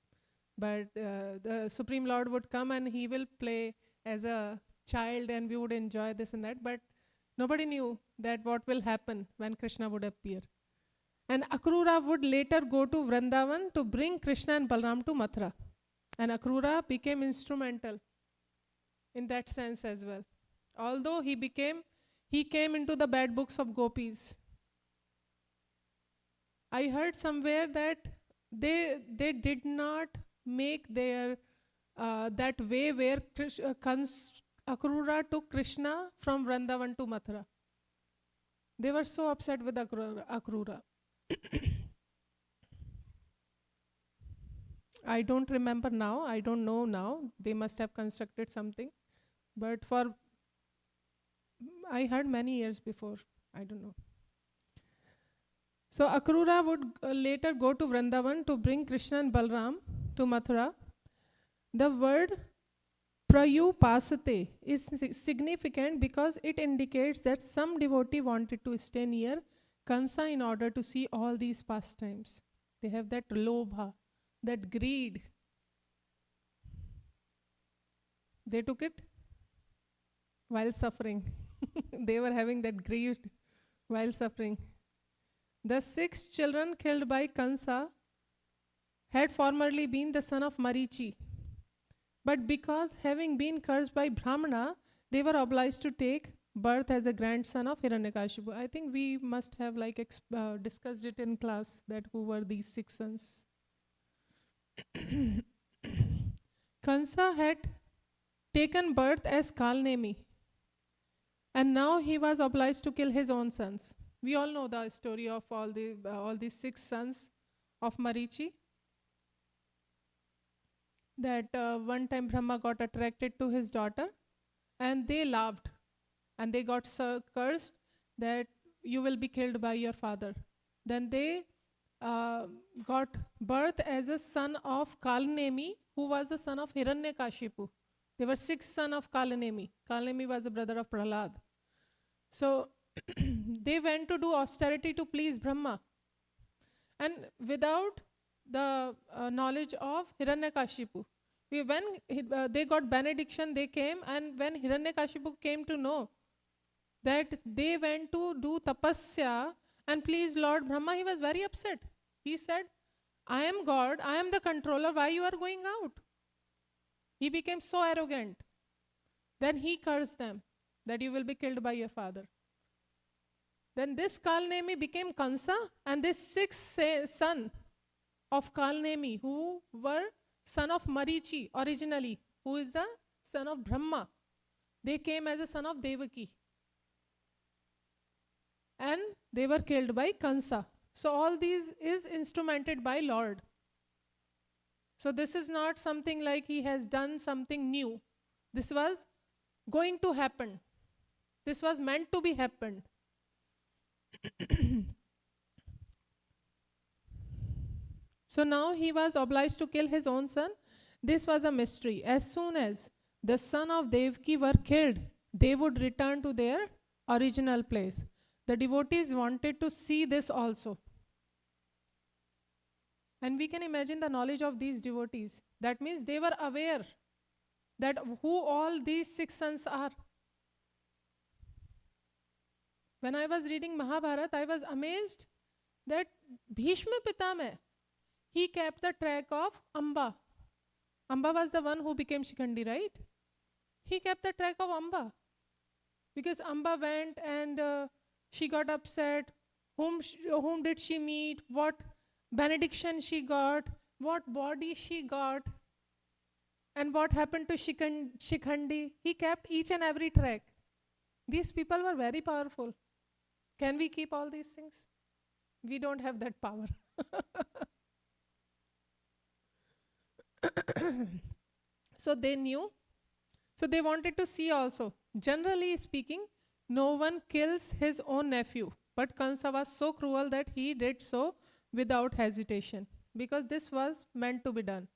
but the Supreme Lord would come and he will play as a child and we would enjoy this and that. But nobody knew that what will happen when Krishna would appear. And Akrura would later go to Vrindavan to bring Krishna and Balram to Mathura. And Akrura became instrumental in that sense as well. Although he came into the bad books of gopis. I heard somewhere that they did not make their that way where Akrura took Krishna from Vrindavan to Mathura. They were so upset with Akrura. I don't remember now. I don't know now. They must have constructed something. But I heard many years before. I don't know. So Akrura would later go to Vrindavan to bring Krishna and Balram to Mathura. The word prayupasate is significant because it indicates that some devotee wanted to stay near Kamsa in order to see all these pastimes. They have that lobha, that greed. They took it while suffering. They were having that greed while suffering. The 6 children killed by Kansa had formerly been the son of Marichi. But because having been cursed by Brahmana, they were obliged to take birth as a grandson of Hiranyakashipu. I think we must have discussed it in class, that who were these 6 sons. Kansa had taken birth as Kalnemi, and now he was obliged to kill his own sons. We all know the story of all these 6 sons of Marichi. That one time Brahma got attracted to his daughter, and they laughed, and they got cursed that you will be killed by your father. Then they got birth as a son of Kalnemi, who was the son of Hiranyakashipu. There were 6 sons of Kalnemi. Kalnemi was a brother of Prahlad. So they went to do austerity to please Brahma. And without the knowledge of Hiranyakashipu, when they got benediction, they came, and when Hiranyakashipu came to know that they went to do tapasya and please Lord Brahma, he was very upset. He said, I am God, I am the controller, why you are going out? He became so arrogant. Then he cursed them that you will be killed by your father. Then this Kalnemi became Kansa, and this 6th son of Kalnemi, who were son of Marichi originally, who is the son of Brahma, they came as a son of Devaki. And they were killed by Kansa. So all these is instrumented by Lord. So this is not something like he has done something new. This was going to happen. This was meant to be happened. So now he was obliged to kill his own son. This was a mystery. As soon as the son of Devaki were killed, they would return to their original place. The devotees wanted to see this also. And we can imagine the knowledge of these devotees. That means they were aware that who all these 6 sons are. When I was reading Mahabharata, I was amazed that Bhishma Pitama, he kept the track of Amba. Amba was the one who became Shikhandi, right? He kept the track of Amba. Because Amba went and she got upset. Whom did she meet? What benediction she got? What body she got? And what happened to Shikhandi? He kept each and every track. These people were very powerful. Can we keep all these things? We don't have that power. So they knew. So they wanted to see also. Generally speaking, no one kills his own nephew. But Kansa was so cruel that he did so without hesitation, because this was meant to be done.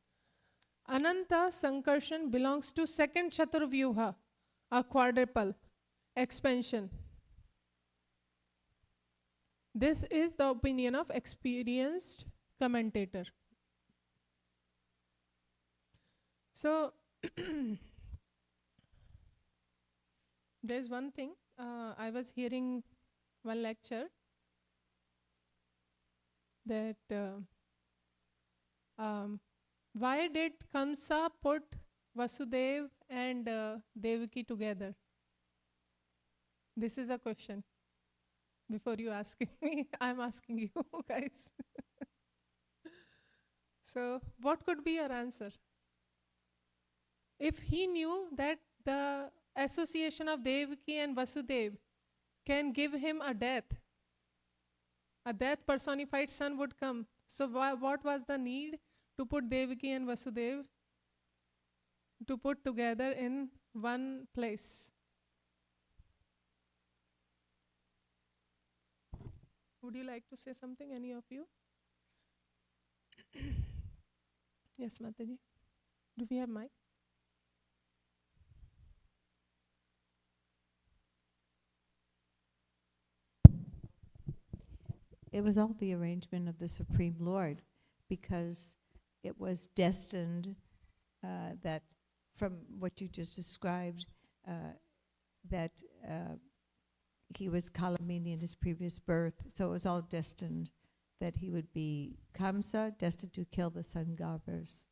Ananta Sankarshan belongs to 2nd Chaturvyuha, a quadruple expansion. This is the opinion of experienced commentator. So there's one thing, I was hearing one lecture that why did Kamsa put Vasudev and Devaki together? This is a question. Before you asking me, I'm asking you guys. So what could be your answer? If he knew that the association of Devaki and Vasudev can give him a death personified son would come. So what was the need to put Devaki and Vasudev to put together in one place. Would you like to say something, any of you? Yes, Mataji. Do we have mic? It was all the arrangement of the Supreme Lord, because it was destined that from what you just described, that he was Kalamini in his previous birth, so it was all destined that he would be Kamsa, destined to kill the sun goddess.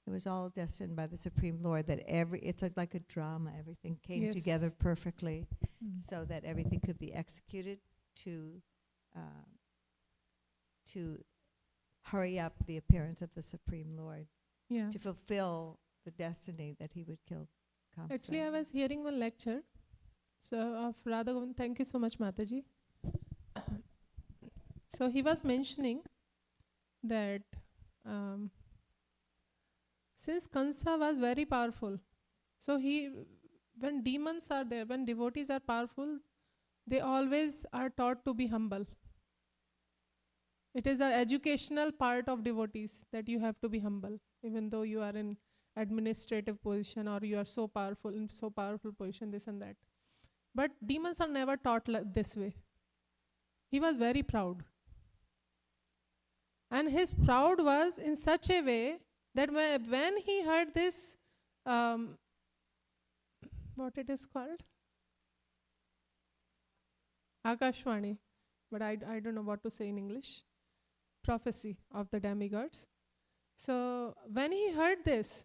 It was all destined by the Supreme Lord that it's like a drama, everything came together perfectly so that everything could be executed to hurry up the appearance of the Supreme Lord, to fulfill the destiny that he would kill Kamsa. Actually, I was hearing one lecture of Radha Govind. Thank you so much, Mataji. So he was mentioning that since Kansa was very powerful, so when demons are there, when devotees are powerful, they always are taught to be humble. It is an educational part of devotees that you have to be humble, even though you are in administrative position or you are so powerful, in so powerful position, this and that. But demons are never taught this way. He was very proud. And his proud was in such a way that when he heard this, what it is called? Akashvani, but I don't know what to say in English. Prophecy of the demigods. So when he heard this,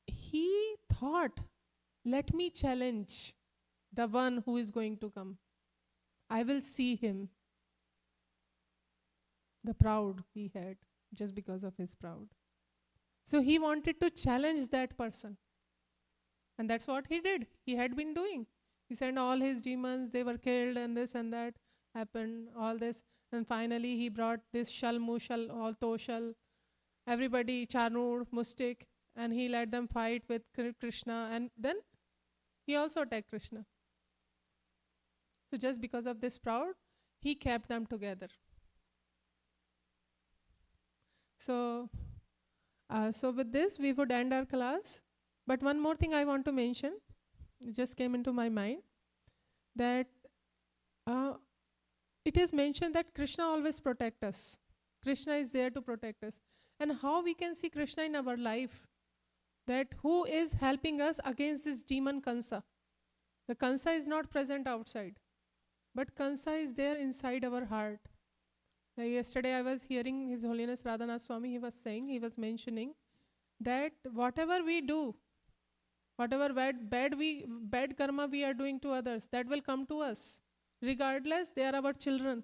he thought, let me challenge the one who is going to come. I will see him. The proud he had, just because of his proud. So he wanted to challenge that person. And that's what he did. He had been doing. He sent all his demons, they were killed, and this and that happened, all this. And finally he brought this Shal, Mushal, all Toshal, everybody, Charnur, Mustik, and he let them fight with Krishna, and then he also attacked Krishna. So just because of this proud, he kept them together. So with this, we would end our class. But one more thing I want to mention, it just came into my mind, that it is mentioned that Krishna always protects us. Krishna is there to protect us. And how we can see Krishna in our life, that who is helping us against this demon Kansa. The Kansa is not present outside, but Kansa is there inside our heart. Like yesterday I was hearing His Holiness Radhanath Swami, he was mentioning that whatever we do, whatever bad karma we are doing to others, that will come to us. Regardless, they are our children.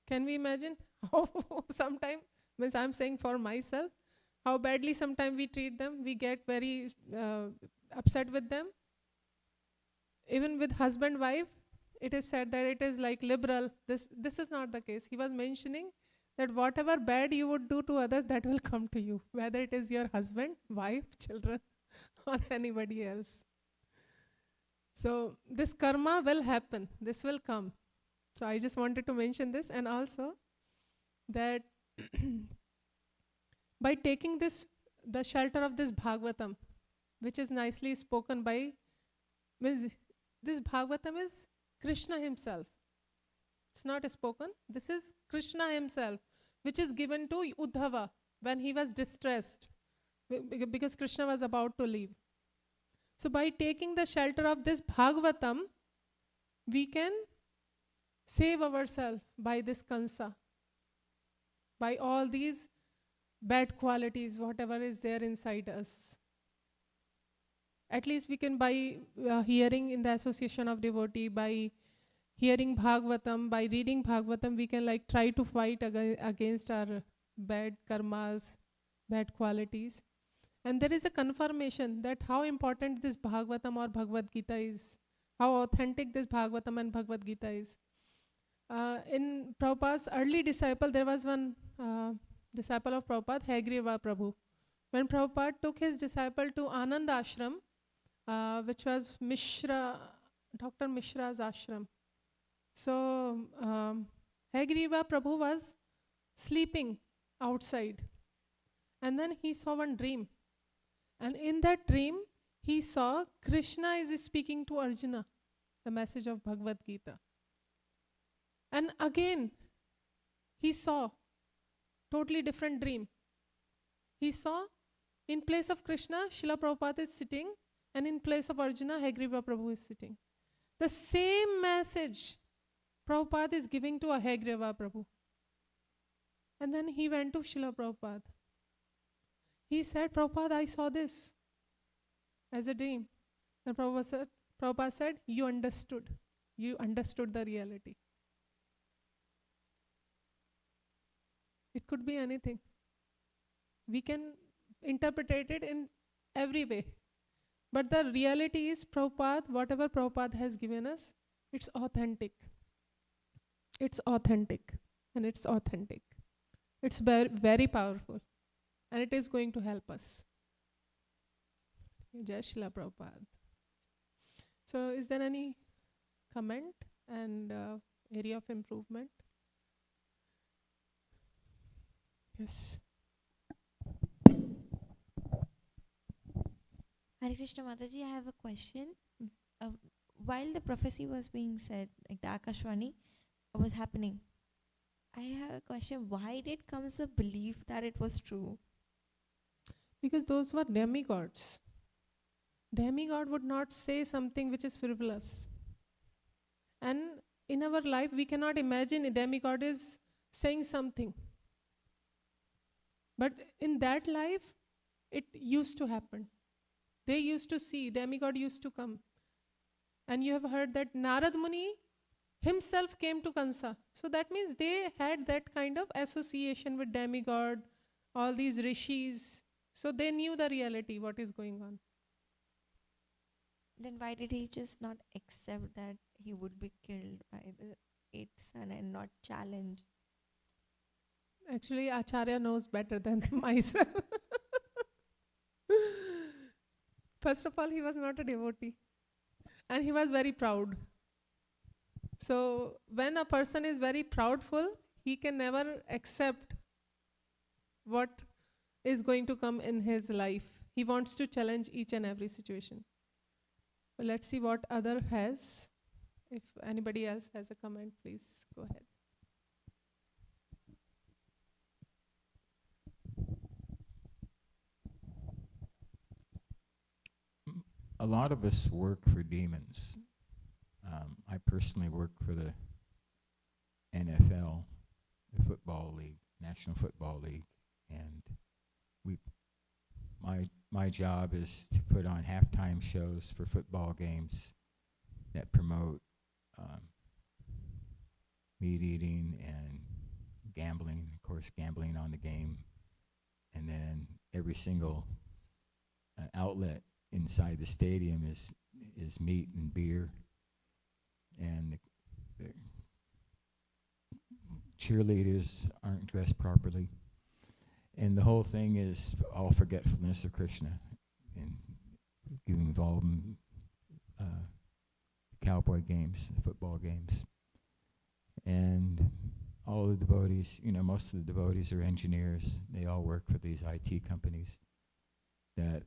Can we imagine how sometimes, means I'm saying for myself, how badly sometimes we treat them, we get very upset with them. Even with husband, wife, it is said that it is like liberal. This is not the case. He was mentioning that whatever bad you would do to others, that will come to you, whether it is your husband, wife, children, or anybody else. So this karma will happen. This will come. So I just wanted to mention this, and also that by taking the shelter of this Bhagavatam, which is nicely spoken by, this Bhagavatam is Krishna himself. It's not spoken. This is Krishna himself, which is given to Uddhava when he was distressed, because Krishna was about to leave. So by taking the shelter of this Bhagavatam, we can save ourselves by this Kansa, by all these bad qualities, whatever is there inside us. At least we can, by hearing in the association of devotee, by hearing Bhagavatam, by reading Bhagavatam, we can try to fight against our bad karmas, bad qualities. And there is a confirmation that how important this Bhagavatam or Bhagavad Gita is, how authentic this Bhagavatam and Bhagavad Gita is. In Prabhupada's early disciple, there was one disciple of Prabhupada, Hagriva Prabhu. When Prabhupada took his disciple to Anand Ashram, which was Dr. Mishra's ashram. So Hagriva Prabhu was sleeping outside. And then he saw one dream. And in that dream, he saw Krishna is speaking to Arjuna, the message of Bhagavad Gita. And again, he saw totally different dream. He saw in place of Krishna, Srila Prabhupada is sitting, and in place of Arjuna, Hagriva Prabhu is sitting. The same message Prabhupada is giving to a Hagriva Prabhu. And then he went to Srila Prabhupada. He said, Prabhupada, I saw this as a dream. And Prabhupada said, you understood. You understood the reality. It could be anything. We can interpret it in every way. But the reality is Prabhupada, whatever Prabhupada has given us, it's authentic. It's authentic. And it's authentic. It's very, very powerful. And it is going to help us. Jai Srila Prabhupada. So is there any comment and area of improvement? Yes. Hare Krishna Mataji, I have a question. While the prophecy was being said, like the Akashvani was happening, I have a question. Why did Kamsa believe that it was true? Because those were demigods. Demigod would not say something which is frivolous. And in our life, we cannot imagine a demigod is saying something. But in that life, it used to happen. They used to see, demigod used to come. And you have heard that Narad Muni himself came to Kansa. So that means they had that kind of association with demigod, all these rishis. So they knew the reality, what is going on. Then why did he just not accept that he would be killed by the eighth son and not challenge? Actually, Acharya knows better than myself. First of all, he was not a devotee. And he was very proud. So when a person is very proudful, he can never accept what is going to come in his life. He wants to challenge each and every situation. Well, let's see what other has. If anybody else has a comment, please go ahead. A lot of us work for demons. I personally work for the NFL, the football league, National Football League, and my job is to put on halftime shows for football games that promote meat eating and gambling, of course, gambling on the game, and then every single outlet inside the stadium is meat and beer, and the cheerleaders aren't dressed properly, and the whole thing is all forgetfulness of Krishna, and getting involved in cowboy games, football games, and all the devotees, most of the devotees are engineers. They all work for these IT companies that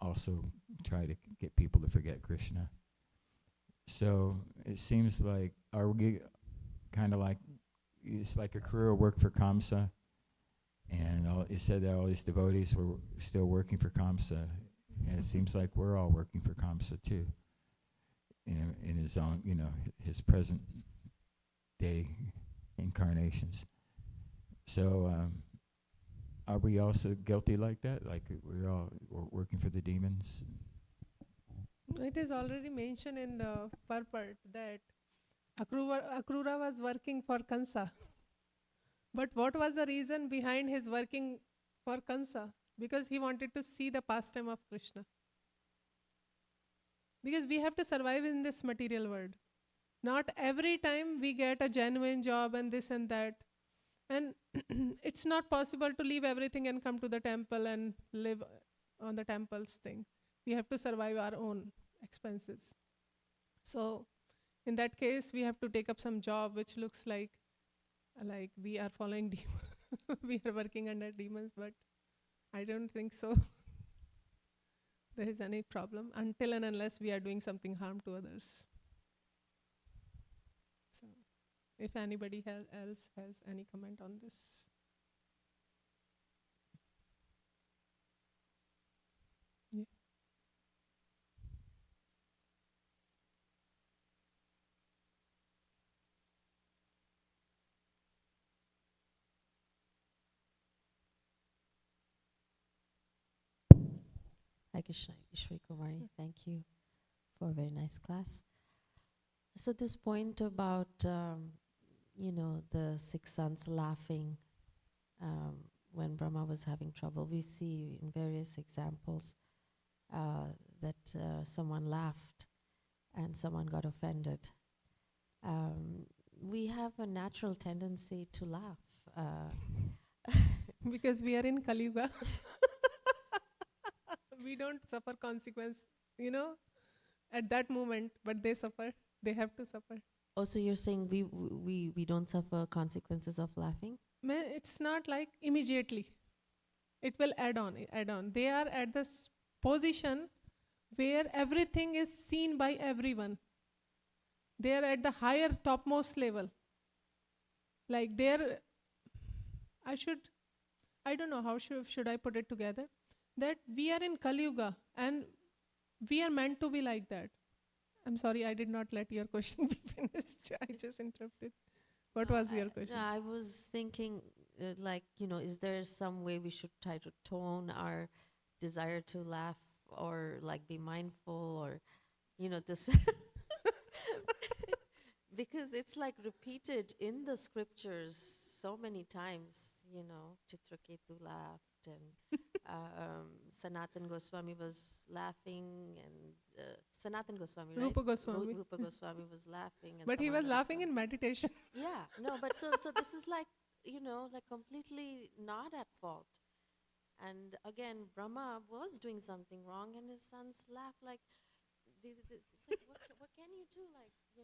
also try to get people to forget Krishna. So it seems like kind of like it's like a career work for Kamsa, and it said that all these devotees were still working for Kamsa, and it seems like we're all working for Kamsa too, in his own, his present day incarnations. So are we also guilty like that? Like we're working for the demons? It is already mentioned in the purport that Akrura was working for Kansa. But what was the reason behind his working for Kansa? Because he wanted to see the pastime of Krishna. Because we have to survive in this material world. Not every time we get a genuine job and this and that. And it's not possible to leave everything and come to the temple and live on the temple's thing. We have to survive our own expenses. So in that case, we have to take up some job which looks like we are following demons. We are working under demons, but I don't think so. There is any problem until and unless we are doing something harm to others. So, if anybody else has any comment on this. Yeah. Hi, Krishna, Ishwari Kumari. Thank you for a very nice class. So this point about, the 6 sons laughing when Brahma was having trouble, we see in various examples that someone laughed and someone got offended. We have a natural tendency to laugh. Because we are in Kali Yuga. We don't suffer consequence, at that moment, but they suffer. They have to suffer. Also, you're saying we don't suffer consequences of laughing? It's not like immediately. It will add on. They are at the position where everything is seen by everyone. They are at the higher topmost level. Like I don't know how should I put it together. That we are in Kali Yuga and we are meant to be like that. I'm sorry, I did not let your question be finished. I just interrupted. What was your question? I was thinking, is there some way we should try to tone our desire to laugh or be mindful or, this. Because it's repeated in the scriptures so many times, Chitraketu laughed and Sanatan Goswami was laughing and Sanatan Goswami, right? Rupa Goswami. Rupa Goswami was laughing. And But he was someone laughing in meditation. Yeah, no, but so this is completely not at fault. And again, Brahma was doing something wrong and his sons laughed what can you do?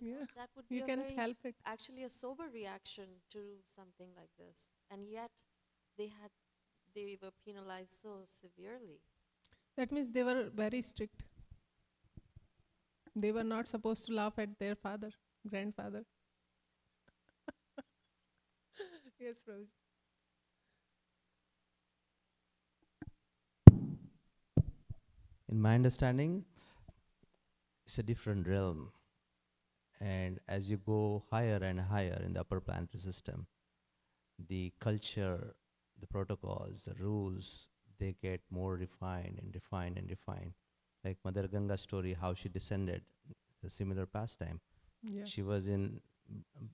Yeah, that would be you a can't very, help it. actually a sober reaction to something like this. And yet they were penalized so severely. That means they were very strict. They were not supposed to laugh at their grandfather. Yes, Prabhuji. In my understanding, it's a different realm. And as you go higher and higher in the upper planetary system, the culture, the protocols, the rules, they get more refined and refined and refined. Like Mother Ganga's story, how she descended, a similar pastime. Yeah. She was in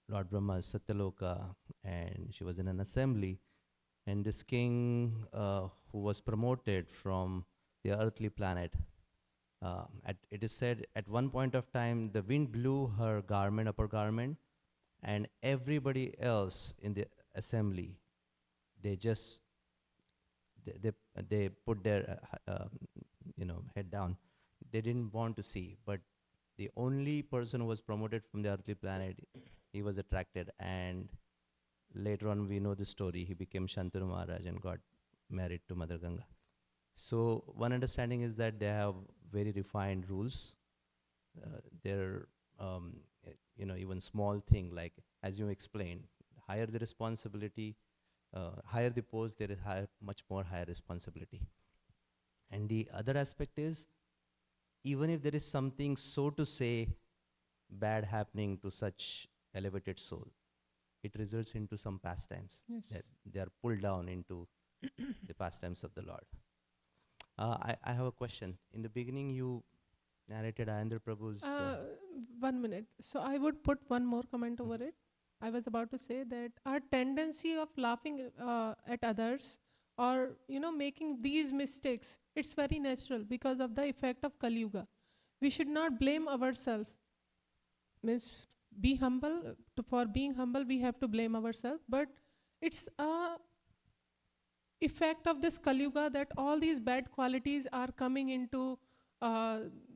Lord Brahma's Satyaloka and she was in an assembly. And this king who was promoted from the earthly planet, it is said at one point of time the wind blew her garment, upper garment, and everybody else in the assembly, they put their head down. They didn't want to see, but the only person who was promoted from the earthly planet, he was attracted, and later on we know the story. He became Shantanu Maharaj and got married to Mother Ganga. So one understanding is that they have very refined rules. They're even small thing, like as you explained, higher the responsibility, higher the post, there is much more higher responsibility. And the other aspect is, even if there is something, so to say, bad happening to such elevated soul, it results into some pastimes. Yes. That they are pulled down into the pastimes of the Lord. I have a question. In the beginning, you narrated Ayendra Prabhu's... 1 minute. So I would put one more comment over it. I was about to say that our tendency of laughing at others or, making these mistakes, it's very natural because of the effect of Kali Yuga. We should not blame ourselves. Means be humble. For being humble, we have to blame ourselves. But It's a effect of this Kali Yuga that all these bad qualities are coming into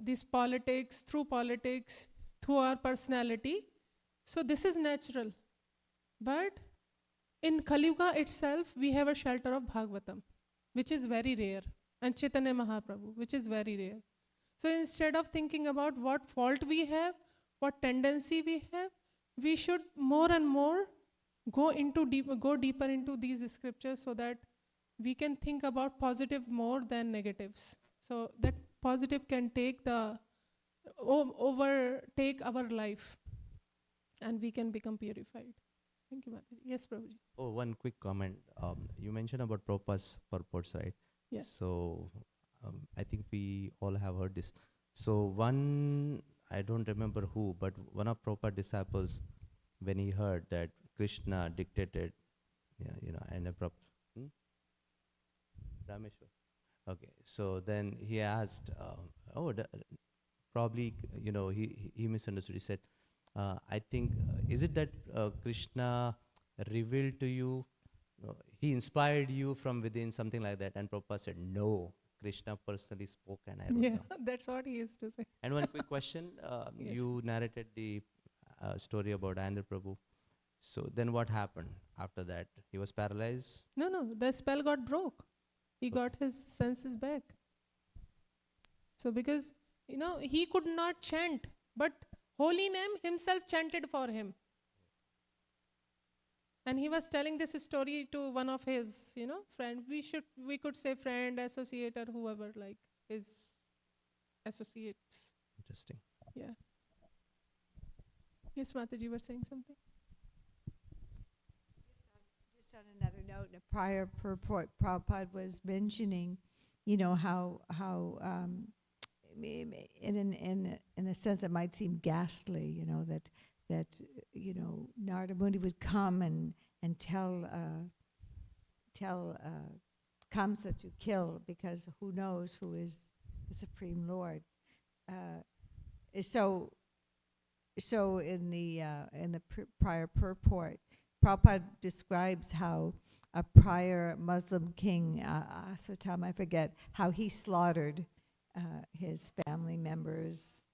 this politics, through our personality. So this is natural. But in Kali Yuga itself, we have a shelter of Bhagavatam, which is very rare, and Chaitanya Mahaprabhu, which is very rare. So instead of thinking about what fault we have, what tendency we have, we should more and more go deeper into these scriptures so that we can think about positive more than negatives. So that positive can overtake our life, and we can become purified. Thank you, Mataji. Yes, Prabhuji. Oh, one quick comment. You mentioned about Prabhupada's purports, right? Yeah. So I think we all have heard this. So one, I don't remember who, but one of Prabhupada's disciples, when he heard that Krishna dictated, and Rameshwar. Okay, so then he asked, probably, he misunderstood. He said, I think, is it that Krishna revealed to you, he inspired you from within, something like that? And Prabhupada said, no, Krishna personally spoke and I wrote Yeah, down. that's what he used to say. And one quick question, Yes. you narrated the story about Andhra Prabhu. So then what happened after that? He was paralyzed? No, the spell got broke. He Okay. got his senses back. So because, he could not chant, but holy name himself chanted for him. And he was telling this story to one of his, friend. We could say friend, associate, or whoever, like his associates. Interesting. Yeah. Yes, Mataji, you were saying something? Just on another note, in a prior purport, Prabhupada was mentioning, how in a sense it might seem ghastly, that Narada Muni would come and tell Kamsa to kill, because who knows who is the Supreme Lord. So in the prior purport, Prabhupada describes how a prior Muslim king, Aswatam, I forget, how he slaughtered his family members.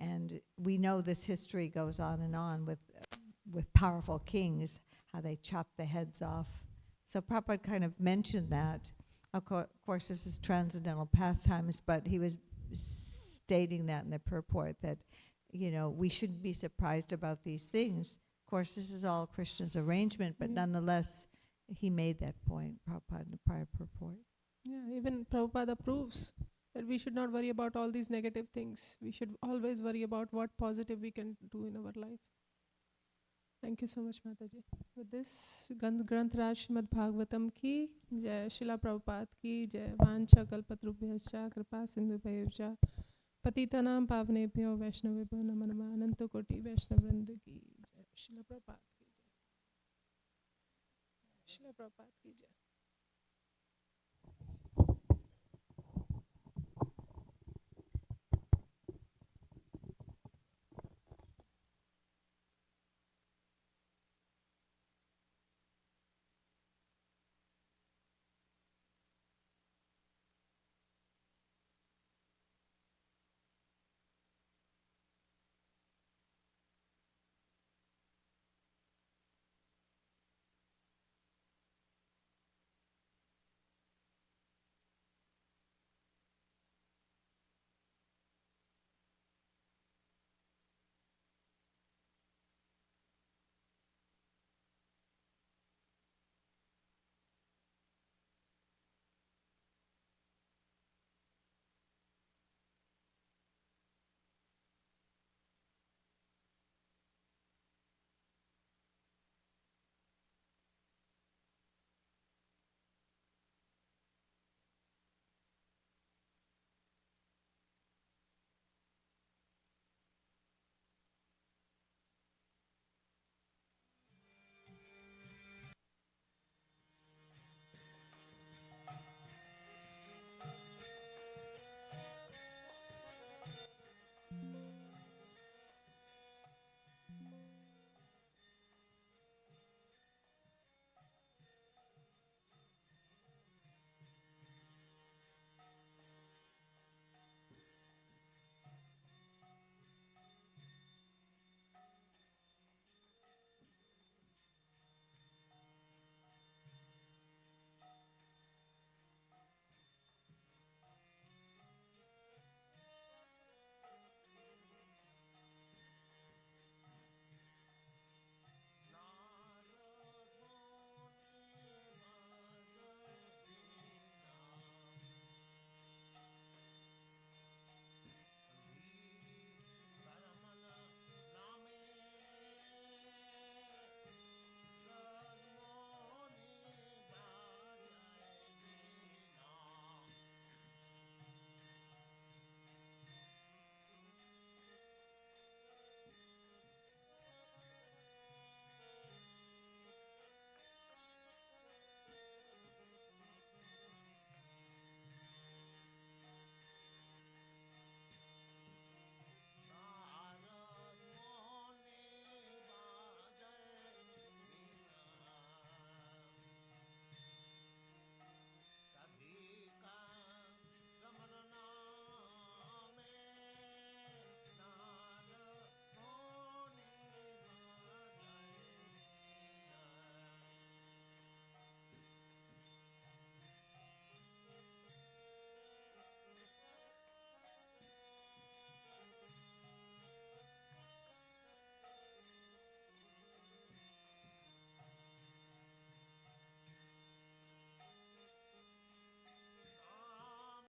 And we know this history goes on and on with powerful kings, how they chop the heads off. So Prabhupada kind of mentioned that. Of course, this is transcendental pastimes, but he was stating that in the purport that, we shouldn't be surprised about these things. Of course, this is all Krishna's arrangement, but nonetheless, he made that point, Prabhupada, in the prior purport. Yeah, even Prabhupada approves that we should not worry about all these negative things. We should always worry about what positive we can do in our life. Thank you so much, Mataji. With this, Granth Raj Srimad Bhagavatam ki jai, Srila Prabhupada ki jai, Vancha Kalpatrubhyascha, Kripa Sindhubhyascha, Patitanam Pavnebhyo Vaishnavibhyo Namo Namah, Ananta Koti Vaishnavrinda ki jai, Srila Prabhupada ki jai. Srila Prabhupada ki jai.